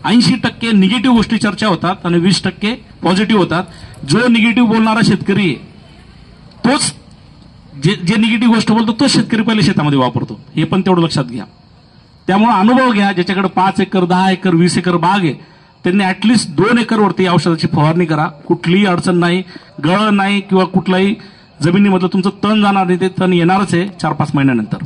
[SPEAKER 1] 80% निगेटिव्ह गोष्टी चर्चा होतात आणि 20% पॉझिटिव्ह होतात. जो निगेटिव्ह बोलणारा शेतकरी आहे तोच जे निगेटिव्ह गोष्ट बोलतो तोच शेतकरी पहिले शेतामध्ये वापरतो, हे पण तेवढं लक्षात घ्या. त्यामुळे अनुभव घ्या. ज्याच्याकडे 5 एकर 10 एकर 20 एकर बाग आहे त्यांनी ऍटलिस्ट 2 एकरवरती औषधाची फवारणी करा. कुठलीही अडचण नाही, गळ नाही किंवा कुठलाही जमिनीमधलं तुमचं तण जाणार नाही, ते तण येणारच आहे 4-5 महिन्यानंतर.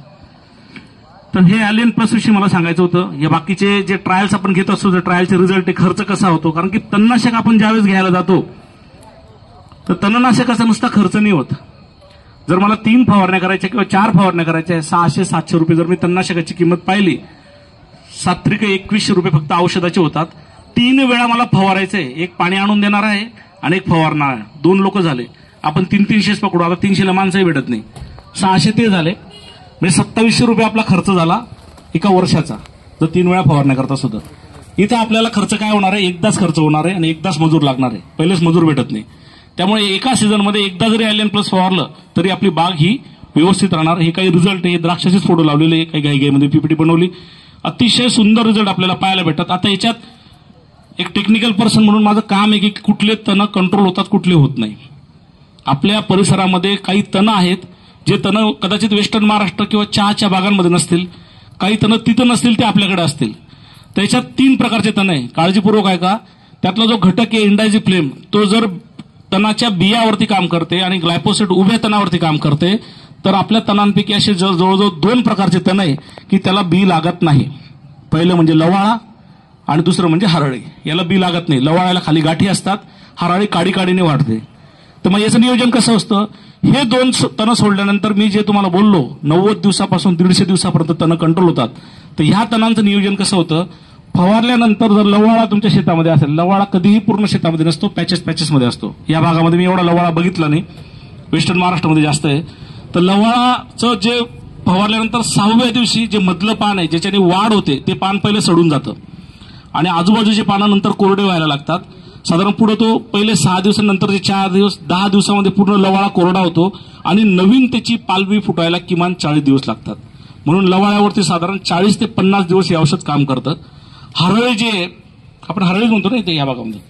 [SPEAKER 1] तर हे ॲलियन प्लस विषयी मला सांगायचं होतं. हे बाकीचे जे ट्रायल्स आपण घेत असतो, त्या ट्रायलचे रिझल्ट खर्च कसा होतो, कारण की तणनाशक आपण ज्यावेळेस घ्यायला जातो तर तणनाशकाचा नुसता खर्च नाही होत. जर मला 3 फवारण्या करायच्या किंवा 4 फवारण्या करायच्या, 600-700 रुपये जर मी तणनाशकाची किंमत पाहिली, 7-21 रुपये फक्त औषधाचे होतात. 3 वेळा मला फवारायचंय, एक पाणी आणून देणार आहे आणि एक फवारणार आहे. 2 लोक झाले, आपण 300-300 पकडू. आता 300ला माणसंही भेटत नाही, 600 ते झाले, म्हणजे 2700 रुपये आपला खर्च झाला एका वर्षाचा, जर 3 वेळा फवारण्या करता सुद्धा. इथं आपल्याला खर्च काय होणार आहे, एकदाच खर्च होणार आहे आणि एकदाच मजूर लागणार आहे, पहिलेच मजूर भेटत नाही. त्यामुळे एका सीझनमध्ये एकदा जरी ॲलियन प्लस फवारलं तरी आपली बाग ही व्यवस्थित राहणार. हे काही रिझल्ट आहे, द्राक्षाचेच फोटो लावलेले, काही घाईघाईमध्ये PPT बनवली, अतिशय सुंदर रिझल्ट आपल्याला पाहायला भेटतात. आता याच्यात एक टेक्निकल पर्सन म्हणून माझं काम आहे की कुठले तण कंट्रोल होतात, कुठले होत नाही. आपल्या परिसरामध्ये काही तण आहेत जे तण कदाचित वेस्टर्न महाराष्ट्र किंवा चहाच्या बागांमध्ये नसतील, काही तण तिथं नसतील, ते आपल्याकडे असतील. त्याच्यात 3 प्रकारचे तण आहे, काळजीपूर्वक आहे का. त्यातला जो घटक आहे इंडायझिफ्लेम, तो जर तणाच्या बियावरती काम करते आणि ग्लायपोसेट उभ्या तणावरती काम करते, तर आपल्या तणांपैकी असे जवळजवळ 2 प्रकारचे तण आहे की त्याला बी लागत नाही. पहिलं म्हणजे लवाळा आणि दुसरं म्हणजे हरळी. याला बी लागत नाही. लवाळ्याला खाली गाठी असतात, हरळी काडी काडीने वाढते. तर मग याचं नियोजन कसं असतं, हे 2 तण सोडल्यानंतर मी जे तुम्हाला बोललो 90 दिवसापासून 150 दिवसापर्यंत तण कंट्रोल होतात. तर ह्या तणांचं नियोजन कसं होतं, फवारल्यानंतर जर लवाळा तुमच्या शेतामध्ये असेल, लवाळा कधीही पूर्ण शेतामध्ये नसतो, पॅचेसमध्ये असतो. या भागामध्ये मी एवढा लवाळा बघितला नाही, वेस्टर्न महाराष्ट्रामध्ये जास्त आहे. तर लवाळाचं जे फवारल्यानंतर 6व्या दिवशी जे मधलं पान आहे ज्याच्याने वाढ होते, ते पान पहिले सडून जातं आणि आजूबाजूचे पानं नंतर कोरडे व्हायला लागतात. साधारण पुढे तो पहिले 6 दिवसानंतरचे 4 दिवस 10 दिवसामध्ये पूर्ण लवाळा कोरडा होतो आणि नवीन त्याची पालवी फुटायला किमान 40 दिवस लागतात. म्हणून लवाळ्यावरती साधारण 40 ते 50 दिवस हे औषध काम करतं. हरळी जे आपण हरळी म्हणतो ना इथे या भागामध्ये,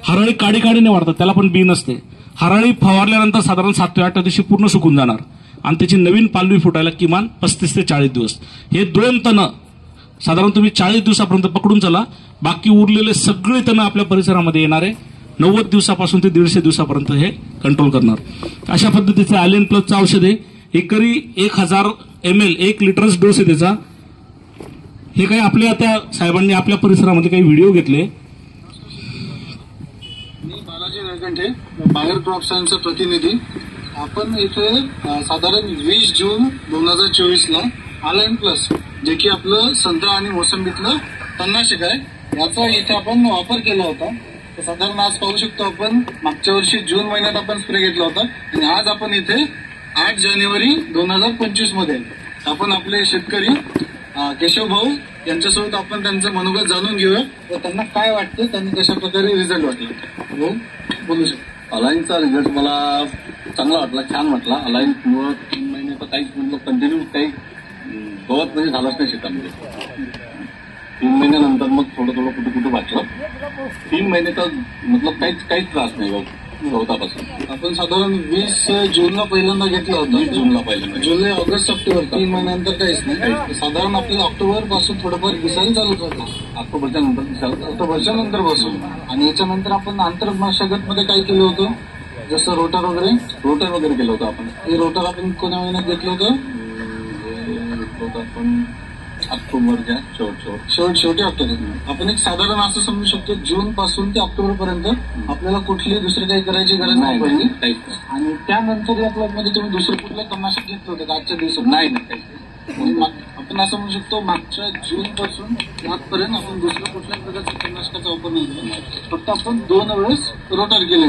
[SPEAKER 1] हरळी काडी काडीने वाढतात, त्याला पण बी नसते. हरळी फवारल्यानंतर साधारण 7 ते 8 दिवशी पूर्ण सुकून जाणार. आणि त्याची नवीन पालवी फुटायला किमान 35 ते 40 दिवस. हे दोन तण साधारण तुम्ही 40 दिवसापर्यंत पकडून चला. बाकी उरलेले सगळे तण आपल्या परिसरामध्ये येणारे 90 दिवसापासून ते 150 दिवसापर्यंत हे कंट्रोल करणार. अशा पद्धतीचं ॲलियन प्लसचं औषध आहे. एकरी 1000 ml 1 लिटरच डोस आहे त्याचा. हे काही आपल्या त्या साहेबांनी आपल्या परिसरामध्ये काही व्हिडिओ घेतले.
[SPEAKER 2] मी बालाजी नळकंठे, बायर क्रॉप सायन्सचा प्रतिनिधी. आपण इथे साधारण 20 जून 2024ला अलाइन प्लस जे की आपलं संत्रा आणि मोसंबीतलं तणनाशक आहे याचा इथे आपण वापर केला होता. तर साधारण आज पाहू शकतो आपण मागच्या वर्षी जून महिन्यात आपण स्प्रे घेतला होता आणि आज आपण इथे 8 जानेवारी 2025 मध्ये आपण आपले शेतकरी केशव भाऊ यांच्यासोबत आपण त्यांचं मनोगत जाणून घेऊया व त्यांना काय वाटतं, त्यांनी कशा प्रकारे रिझल्ट वाटला बोलू शकतो.
[SPEAKER 3] अलाइनचा रिझल्ट मला चांगला वाटला, छान वाटला. अलाइन मुळे 3 महिने तर काहीच म्हटलं कंटिन्यू काही गवत म्हणजे झालंच नाही शेतामध्ये. 3 महिन्यानंतर मग थोडं कुठं वाटलं. 3 महिने तर मतलब काहीच त्रास नाही गवतापासून.
[SPEAKER 2] आपण साधारण 20 जूनला पहिल्यांदा घेतला होता.
[SPEAKER 3] 20 जूनला पहिल्यांदा.
[SPEAKER 2] जुलै ऑगस्ट सप्टेंबर 3 महिन्यानंतर काहीच नाही. साधारण आपल्याला ऑक्टोबर पासून थोडंफार दिसायला चालू होतं.
[SPEAKER 3] ऑक्टोबरच्या
[SPEAKER 2] नंतर बसून आणि याच्यानंतर आपण आंतरमशागत मध्ये काय केलं होतं, जसं रोटर वगैरे केलं होतं आपण. हे रोटर आपण कोण्या महिन्यात घेतलं होतं?
[SPEAKER 3] आपण ऑक्टोबरच्या
[SPEAKER 2] शेवटी ऑक्टोबर. आपण एक साधारण असं समजू शकतो जून पासून ते ऑक्टोबर पर्यंत आपल्याला कुठली दुसरी काही करायची गरज नाही पडली. आणि त्यानंतर या प्लॉट मध्ये तुम्ही दुसरं कुठलं तणनाशक घेतलं होतं का आजच्या दिवसात?
[SPEAKER 3] नाही.
[SPEAKER 2] आपण असं म्हणू शकतो मागच्या जून पासून आजपर्यंत आपण दुसऱ्या कुठल्याच प्रकारच्या तणनाशकाचा वापर नाही केला. फक्त आपण 2 वेळेस रोटर केले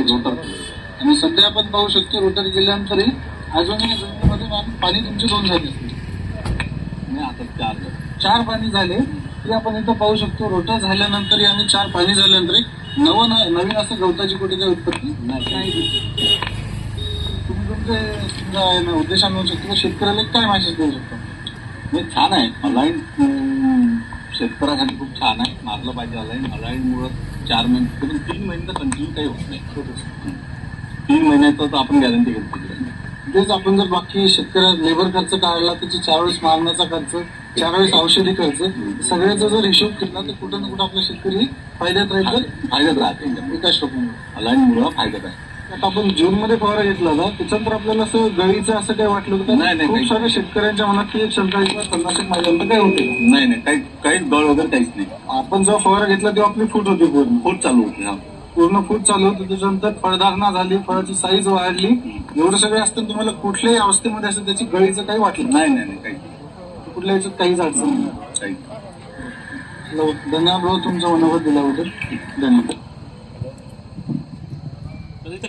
[SPEAKER 2] आणि सध्या आपण पाहू शकतो रोटर केल्यानंतरही अजूनही जमिनीमध्ये पाणी तुमचे 2 झाले.
[SPEAKER 3] आता
[SPEAKER 2] 4 पाणी झाले तरी आपण इथं पाहू शकतो रोटर झाल्यानंतर आणि 4 पाणी झाल्यानंतर नवीन असं गवताची कुठे काही उत्पत्ती नाही. तुम्ही तुमच्या उद्देशाने म्हणू शकतो शेतकऱ्याला काय मेसेज देऊ शकतो?
[SPEAKER 3] छान आहे अलाइन. शेतकऱ्यासाठी खूप छान आहे. मारलं पाहिजे अलाइन मुळे 4 महिने 3 महिने तर कंटिन्यू काही होत नाही. 3 महिन्याचं आपण गॅरंटी घेतो.
[SPEAKER 2] तेच आपण जर बाकी शेतकऱ्या लेबर खर्च काढला त्याची 4 वेळेस मारण्याचा खर्च, 4 वेळेस औषधी खर्च, सगळ्याचा जर हिशोब केला तर कुठं ना कुठं आपला शेतकरी फायद्यात राहते. एकाच टोकनमुळे
[SPEAKER 3] अलाइन मुळे फायद्यात आहे.
[SPEAKER 2] आता आपण जून मध्ये फवारा घेतला होता त्याच्यानंतर आपल्याला असं गळीचं असं काही वाटलं होतं?
[SPEAKER 3] नाही.
[SPEAKER 2] खूप साऱ्या शेतकऱ्यांच्या मनात ती एक शंका तणनाशक माझ्यानंतर काय होते?
[SPEAKER 3] नाही. काही गळ वगैरे काहीच नाही.
[SPEAKER 2] आपण जेव्हा फवारा घेतला तेव्हा आपली फूट होती
[SPEAKER 3] फूट चालू होती.
[SPEAKER 2] पूर्ण फूट चालू होती. त्याच्यानंतर फळधारणा झाली, फळाची साईज वाढली. एवढं सगळं असतं तुम्हाला कुठल्याही अवस्थेमध्ये असं त्याची गळीचं काही वाटलं?
[SPEAKER 3] नाही. काही
[SPEAKER 2] कुठल्या याच्यात काहीच अडचण नाही. धन्यवाद भाऊ तुमचा अनुभव दिल्याबद्दल. धन्यवाद.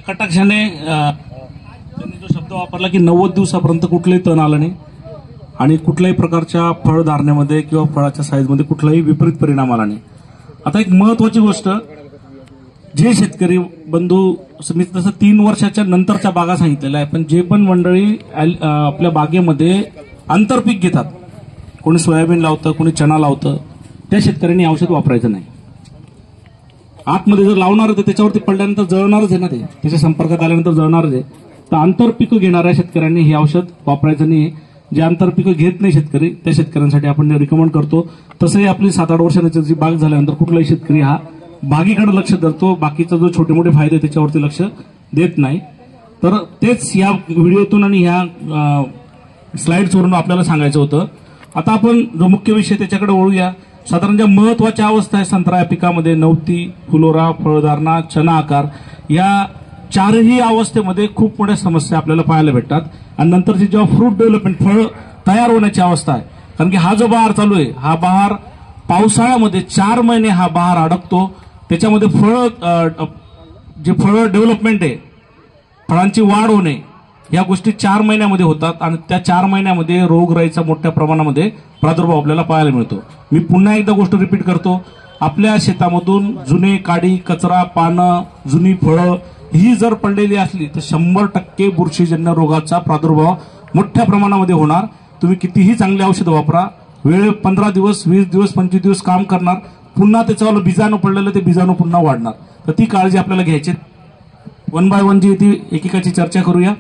[SPEAKER 1] कटाक्षाने त्यांनी जो शब्द वापरला की 90 दिवसापर्यंत कुठलंही तण आलं नाही आणि कुठल्याही प्रकारच्या फळ धारण्यामध्ये किंवा फळाच्या साईजमध्ये कुठलाही विपरीत परिणाम आला नाही. आता एक महत्वाची गोष्ट, जे शेतकरी बंधू मी तसं 3 वर्षाच्या नंतरच्या बागा सांगितलेल्या आहे, पण जे पण मंडळी आपल्या बागेमध्ये आंतरपीक घेतात, कोणी सोयाबीन लावतं, कोणी चणा लावतं, त्या शेतकऱ्यांनी औषध वापरायचं नाही. आतमध्ये जर लावणार तर त्याच्यावरती पडल्यानंतर जळणारच आहे ना, ते त्याच्या संपर्कात आल्यानंतर जळणारच आहे. तर आंतरपिकं घेणाऱ्या शेतकऱ्यांनी हे औषध वापरायचं नाही. जे आंतरपिकं घेत नाही शेतकरी त्या शेतकऱ्यांसाठी आपण रिकमेंड करतो. तसंही आपली 7-8 वर्षांची जी बाग झाल्यानंतर कुठलाही शेतकरी हा बागेकडे लक्ष धरतो, बाकीचा जो छोटे मोठे फायदे त्याच्यावरती लक्ष देत नाही. तर तेच या व्हिडिओतून आणि ह्या स्लाइड्सवरून आपल्याला सांगायचं होतं. आता आपण जो मुख्य विषय त्याच्याकडे वळूया. साधारण ज्या महत्वाच्या अवस्था आहे संत्रा या पिकामध्ये, नवती, फुलोरा, फळधारणा, चना आकार, या 4ही अवस्थेमध्ये खूप मोठ्या समस्या आपल्याला पाहायला भेटतात. आणि नंतरची जेव्हा फ्रूट डेव्हलपमेंट, फळ तयार होण्याची अवस्था आहे, कारण की हा जो बहार चालू आहे, हा बहार पावसाळ्यामध्ये 4 महिने हा बहार अडकतो. त्याच्यामध्ये जे फळ डेव्हलपमेंट आहे, फळांची वाढ होणे, या गोष्टी 4 महिन्यामध्ये होतात आणि त्या 4 महिन्यामध्ये रोगराईचा मोठ्या प्रमाणामध्ये प्रादुर्भाव आपल्याला पाहायला मिळतो. मी पुन्हा एकदा गोष्ट रिपीट करतो, आपल्या शेतामधून जुने काडी, कचरा, पानं, जुनी फळं ही जर पडलेली असली तर 100% बुरशीजन्य रोगाचा प्रादुर्भाव मोठ्या प्रमाणामध्ये होणार. तुम्ही कितीही चांगले औषधं वापरा, वेळ 15 दिवस, 20 दिवस, 25 दिवस काम करणार, पुन्हा त्याच्यावर बीजाणू पडलेलं ते बीजाणू पुन्हा वाढणार. तर ती काळजी आपल्याला घ्यायची. 1 बाय 1 जी ती एकेकाची चर्चा करूया.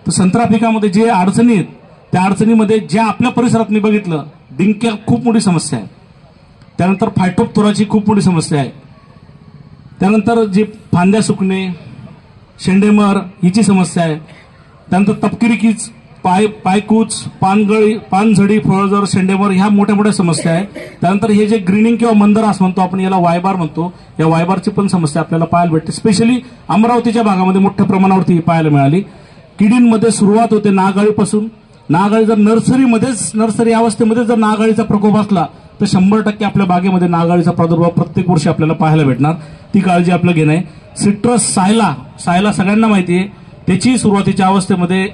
[SPEAKER 1] तर संत्रा पिकामध्ये जे अडचणी आहेत त्या अडचणीमध्ये ज्या आपल्या परिसरात मी बघितलं, डिंक्या खूप मोठी समस्या आहे, त्यानंतर फायटोप्थोराची खूप मोठी समस्या आहे, त्यानंतर जे फांद्या सुकणे, शेंडेमर हिची समस्या आहे, त्यानंतर तपकिरी कीच, पायकूच, पानझडी, फळझड, शेंडेमर ह्या मोठ्या मोठ्या समस्या आहे. त्यानंतर हे जे ग्रीनिंग किंवा मंदरास म्हणतो आपण, याला वायबार म्हणतो, या वायबारची पण समस्या आपल्याला पाहायला भेटते. स्पेशली अमरावतीच्या भागामध्ये मोठ्या प्रमाणावरती पाहायला मिळाली. किडींमध्ये सुरुवात होते नागाळीपासून. नागाळी जर नर्सरी अवस्थेमध्ये जर नागाळीचा प्रकोप असला तर 100% आपल्या बागेमध्ये नागाळीचा प्रादुर्भाव प्रत्येक वर्षी आपल्याला पाहायला भेटणार. ती काळजी आपलं घेणं आहे. सिट्रस सायला सगळ्यांना माहिती आहे, त्याची सुरुवातीच्या अवस्थेमध्ये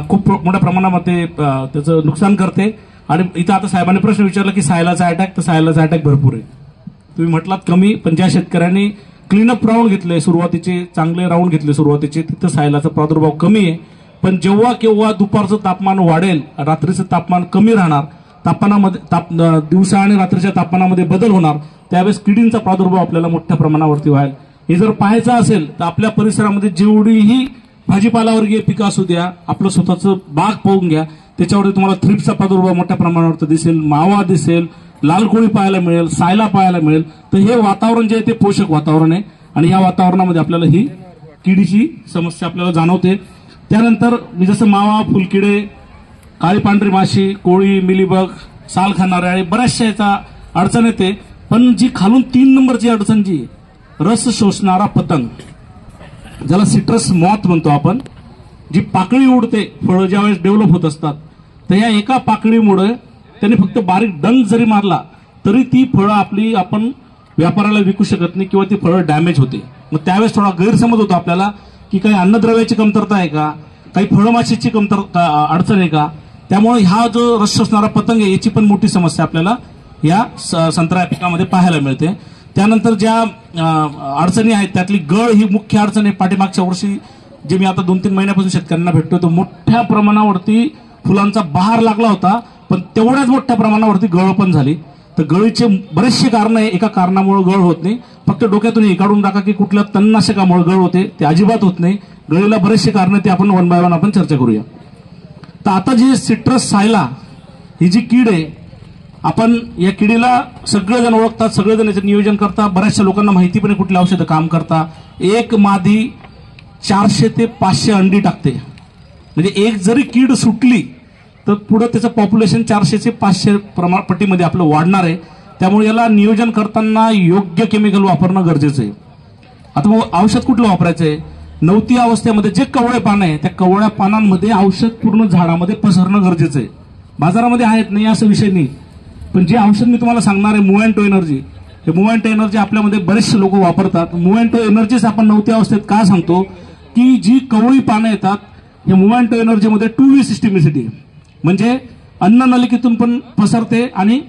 [SPEAKER 1] खूप मोठ्या प्रमाणामध्ये त्याचं नुकसान करते. आणि इथं आता साहेबांनी प्रश्न विचारला की सायलाचा अटॅक, तर सायलाचा अटॅक भरपूर आहे. तुम्ही म्हटलात कमी, पण ज्या शेतकऱ्यांनी क्लीनअप राऊंड घेतले, सुरुवातीचे चांगले राऊंड घेतले सुरुवातीचे, तिथं सायलाचा प्रादुर्भाव कमी आहे. पण जेव्हा केव्हा दुपारचं तापमान वाढेल, रात्रीचं तापमान कमी राहणार, दिवसा आणि रात्रीच्या तापमानामध्ये बदल होणार, त्यावेळेस किडींचा प्रादुर्भाव आपल्याला मोठ्या प्रमाणावरती व्हायला. हे जर पाहायचं असेल तर आपल्या परिसरामध्ये जेवढीही भाजीपालावर्गीय पिकं असू द्या, आपलं स्वतःचं बाग पाहून घ्या, त्याच्यावरती तुम्हाला थ्रिप्सचा प्रादुर्भाव मोठ्या प्रमाणावर दिसेल, मावा दिसेल, लाल कोळी पाहायला मिळेल, सायला पाहायला मिळेल. तर हे वातावरण जे आहे ते पोषक वातावरण आहे आणि या वातावरणामध्ये आपल्याला ही किडीची समस्या आपल्याला जाणवते. त्यानंतर मी जसं मावा, फुलकिडे, काळी पांढरी माशी, कोळी, मिलीबग, साल खाणारे आणि बऱ्याचशा याचा अडचण येते. पण जी खालून 3 नंबरची अडचण जी रस शोषणारा पतंग, ज्याला सिट्रस मॉथ म्हणतो आपण, जी पाकळी उडते फळं ज्यावेळेस डेव्हलप होत असतात, तर या एका पाकळीमुळे त्याने फक्त बारीक डंग जरी मारला तरी ती फळं आपण व्यापाराला विकू शकत नाही किंवा ती फळं डॅमेज होते. मग त्यावेळेस थोडा गैरसमज होतो आपल्याला की काही अन्नद्रव्याची कमतरता आहे का, काही फळमाशीची अडचण आहे का. त्यामुळे हा जो रस शोषणारा पतंग आहे याची पण मोठी समस्या आपल्याला या संत्रा पिकामध्ये पाहायला मिळते. त्यानंतर ज्या अडचणी आहेत त्यातली गळ ही मुख्य अडचण आहे. पाठीमागच्या वर्षी जे मी आता 2-3 महिन्यापासून शेतकऱ्यांना भेटतो, तो मोठ्या प्रमाणावरती फुलांचा बहार लागला होता, पण तेवढ्याच मोठ्या प्रमाणावरती गळ पण झाली. तर गळीचे बरेचसे कारण आहे. एका कारणामुळे गळ होत नाही, फक्त डोक्यातून हे काढून टाका की कुठल्या तणनाशकामुळे गळ होते, ते अजिबात होत नाही. गळीला बरेचसे कारण ते आपण 1 बाय 1 आपण चर्चा करूया. तर आता जी सिट्रस सायला ही जी कीड आहे, आपण या किडीला सगळेजण ओळखतात, सगळेजण याचं नियोजन करतात, बऱ्याचशा लोकांना माहिती पण कुठल्या औषधं काम करता. एक मादी 400 ते 500 अंडी टाकते. म्हणजे एक जरी कीड सुटली तर पुढे त्याचं पॉप्युलेशन 400 ते 500 पटीमध्ये आपलं वाढणार आहे. त्यामुळे याला नियोजन करताना योग्य केमिकल वापरणं गरजेचं आहे. आता मग औषध कुठलं वापरायचं आहे? नवती अवस्थेमध्ये जे कवळे पानं आहे त्या कवळ्या पानांमध्ये औषध पूर्ण झाडामध्ये पसरणं गरजेचं आहे. बाजारामध्ये आहेत नाही असं विषय नाही, पण जे औषध मी तुम्हाला सांगणार आहे मुव्हेंटो एनर्जी, हे मुव्हेंटो एनर्जी आपल्यामध्ये बरेचसे लोक वापरतात. मुव्हेंटो एनर्जीच आपण नवती अवस्थेत का सांगतो की जी कवळी पानं येतात हे मुव्हेंटो एनर्जीमध्ये 2V सिस्टिमिसिटी, म्हणजे अन्न नलिकेतून पण पसरते आणि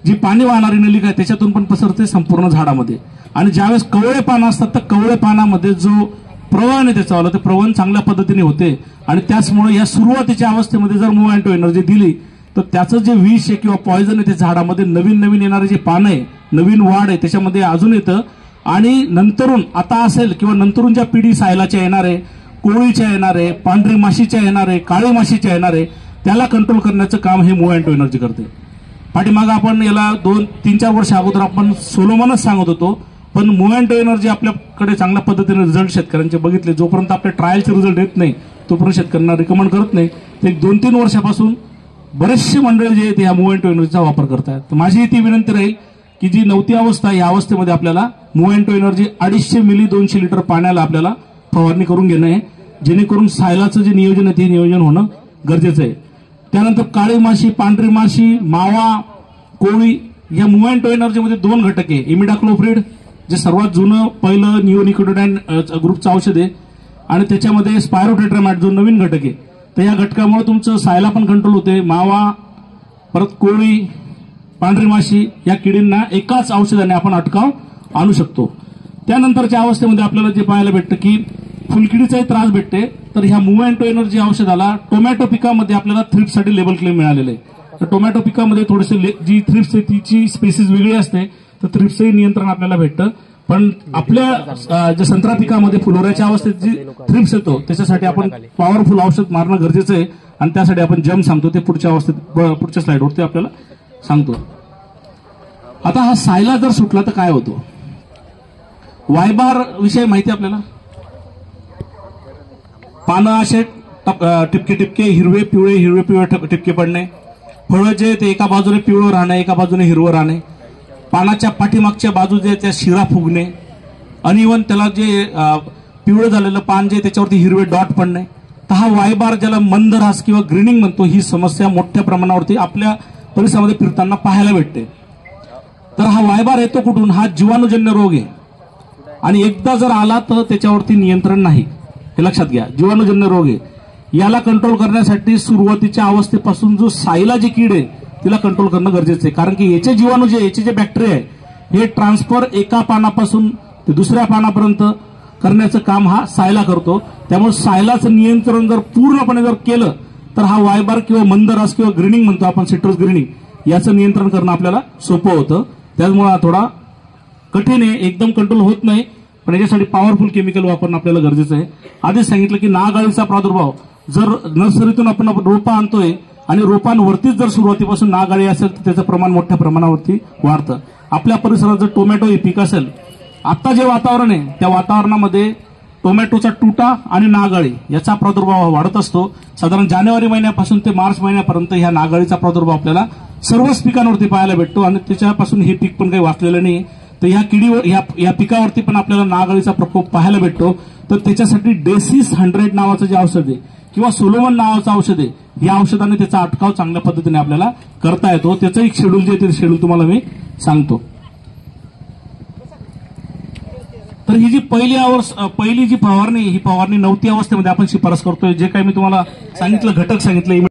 [SPEAKER 1] जी पाणी वाहणारी नलिका आहे त्याच्यातून पण पसरते संपूर्ण झाडामध्ये. आणि ज्यावेळेस कवळे पानं असतात तर कवळे पानामध्ये जो प्रवहन आहे त्याचा ते प्रवहन चांगल्या पद्धतीने होते. आणि त्याचमुळे या सुरुवातीच्या अवस्थेमध्ये जर मुव्हेंटो एनर्जी दिली तर त्याचं जे विष आहे किंवा पॉयझन आहे ते झाडामध्ये नवीन येणारे जे पानं आहे, नवीन वाढ आहे त्याच्यामध्ये अजून येतं. आणि नंतरून आता असेल किंवा नंतरून ज्या पिढी सायलाच्या येणार आहे, कोळीच्या येणार आहे, पांढरी माशीच्या येणार आहे, काळी माशीच्या येणार आहे, त्याला कंट्रोल करण्याचं काम हे मुव्हेंटो एनर्जी करते. पाठीमागं आपण याला 2-3-4 वर्ष अगोदर आपण सोलोमनच सांगत होतो, पण मुव्हेंटो एनर्जी आपल्याकडे चांगल्या पद्धतीने रिझल्ट शेतकऱ्यांचे बघितले. जोपर्यंत आपल्या ट्रायलचे रिझल्ट येत नाही तोपर्यंत शेतकऱ्यांना रिकमेंड करत नाही. ते 2-3 वर्षापासून बरेचसे मंडळी जे आहेत या मुव्हेंटो एनर्जीचा वापर करतात. तर माझी ती विनंती राहील की जी नवती अवस्था या अवस्थेमध्ये आपल्याला मुव्हेंटो एनर्जी 250 मिली 200 लिटर पाण्याला आपल्याला फवारणी करून घेणं आहे, जेणेकरून सायलाचं जे नियोजन आहे ते नियोजन होणं गरजेचं आहे. त्यानंतर काळी माशी, पांढरी माशी, मावा, कोळी या मुव्हेंटो एनर्जीमध्ये 2 घटक आहे. इमिडाक्लोप्रिड जे सर्वात जुनं पहिलं निओनिकोटिडाइन ग्रुपचं औषध आहे आणि त्याच्यामध्ये स्पायरोटेट्रामॅट जो नवीन घटक आहे. तर या घटकामुळे तुमचं सायला पण कंट्रोल होते. मावा, परत कोळी, पांढरी माशी या किडींना एकाच औषधाने आपण अटकाव आणू शकतो. त्यानंतरच्या अवस्थेमध्ये आपल्याला जे पाहायला भेटतं की फुलकिडीचाही त्रास भेटते. तर ह्या मुव्हेंटो एनर्जी औषधाला टोमॅटो पिकामध्ये आपल्याला थ्रिप्ससाठी लेबल क्लेम मिळालेलं आहे. तर टोमॅटो पिकामध्ये थोडेसे जी थ्रिप्स आहे तिची स्पेसिस वेगळी असते, तर थ्रिप्सही नियंत्रण आपल्याला भेटतं. पण आपल्या ज्या संत्रा पिकामध्ये फुलोऱ्याच्या अवस्थेत जी थ्रिप्स येतो त्याच्यासाठी आपण पॉवरफुल औषध मारणं गरजेचं आहे आणि त्यासाठी आपण जम सांगतो ते पुढच्या स्लाइडवरती आपल्याला सांगतो. आता हा सायला जर सुटला तर काय होतो? वायबार विषय माहिती आपल्याला. पानं असे टिपके टिपके हिरवे पिवळे टिपके पडणे, फळं जे ते एका बाजूने पिवळं राहणे एका बाजूने हिरवं राहणे, पानाच्या पाठीमागच्या बाजू जे त्या शिरा फुगणे, अनइव्हन त्याला जे पिवळं झालेलं पान जे त्याच्यावरती हिरवे डॉट पडणे. तर हा वायबार ज्याला मंदरास किंवा ग्रीनिंग म्हणतो, ही समस्या मोठ्या प्रमाणावरती आपल्या परिसरामध्ये फिरताना पाहायला भेटते. तर हा वायबार येतो कुठून? हा जीवाणूजन्य रोग आहे आणि एकदा जर आला तर त्याच्यावरती नियंत्रण नाही, हे लक्षात घ्या. जीवाणूजन्य रोग आहे. याला कंट्रोल करण्यासाठी सुरुवातीच्या अवस्थेपासून जो सायला जी कीड आहे तिला कंट्रोल करणं गरजेचं आहे. कारण की याचे जीवाणू याचे जे बॅक्टेरिया आहे हे ट्रान्सफर एका पानापासून ते दुसऱ्या पानापर्यंत करण्याचं काम हा सायला करतो. त्यामुळे सायलाचं नियंत्रण जर पूर्णपणे जर केलं तर हा वायबार किंवा मंदरस किंवा ग्रीनिंग म्हणतो आपण, सिट्रस ग्रीनिंग, याचं नियंत्रण करणं आपल्याला सोपं होतं. त्यामुळे हा थोडा कठीण आहे, एकदम कंट्रोल होत नाही, पण याच्यासाठी पॉवरफुल केमिकल वापरणं आपल्याला गरजेचं आहे. आधीच सांगितलं की नाग अळीचा प्रादुर्भाव जर नर्सरीतून आपण रोपं आणतोय आणि रोपांवरतीच जर सुरुवातीपासून नाग अळी असेल तर त्याचं प्रमाण मोठ्या प्रमाणावरती वाढतं. आपल्या परिसरात जर टोमॅटो हे पीक असेल, आता जे वातावरण आहे त्या वातावरणामध्ये टोमॅटोचा तुटा आणि नागअळी याचा प्रादुर्भाव वाढत असतो. साधारण जानेवारी महिन्यापासून ते मार्च महिन्यापर्यंत ह्या नागअळीचा प्रादुर्भाव आपल्याला सर्वच पिकांवरती पाहायला भेटतो आणि त्याच्यापासून हे पीक पण काही वाचलेलं नाही. तर या पिकावरती पण आपल्याला नागअळीचा प्रकोप पाहायला भेटतो. तर त्याच्यासाठी डेसिस 100 नावाचं जे औषध आहे किंवा सोलोमन नावाचं औषध आहे, या औषधाने त्याचा अटकाव चांगल्या पद्धतीने आपल्याला करता येतो. त्याचं एक शेड्यूल जे आहे ते शेड्यूल तुम्हाला मी सांगतो. तर ही जी पहिली जी फवारणी, ही फवारणी 9वी अवस्थेमध्ये आपण शिफारस करतोय. जे काही मी तुम्हाला सांगितलं घटक सांगितले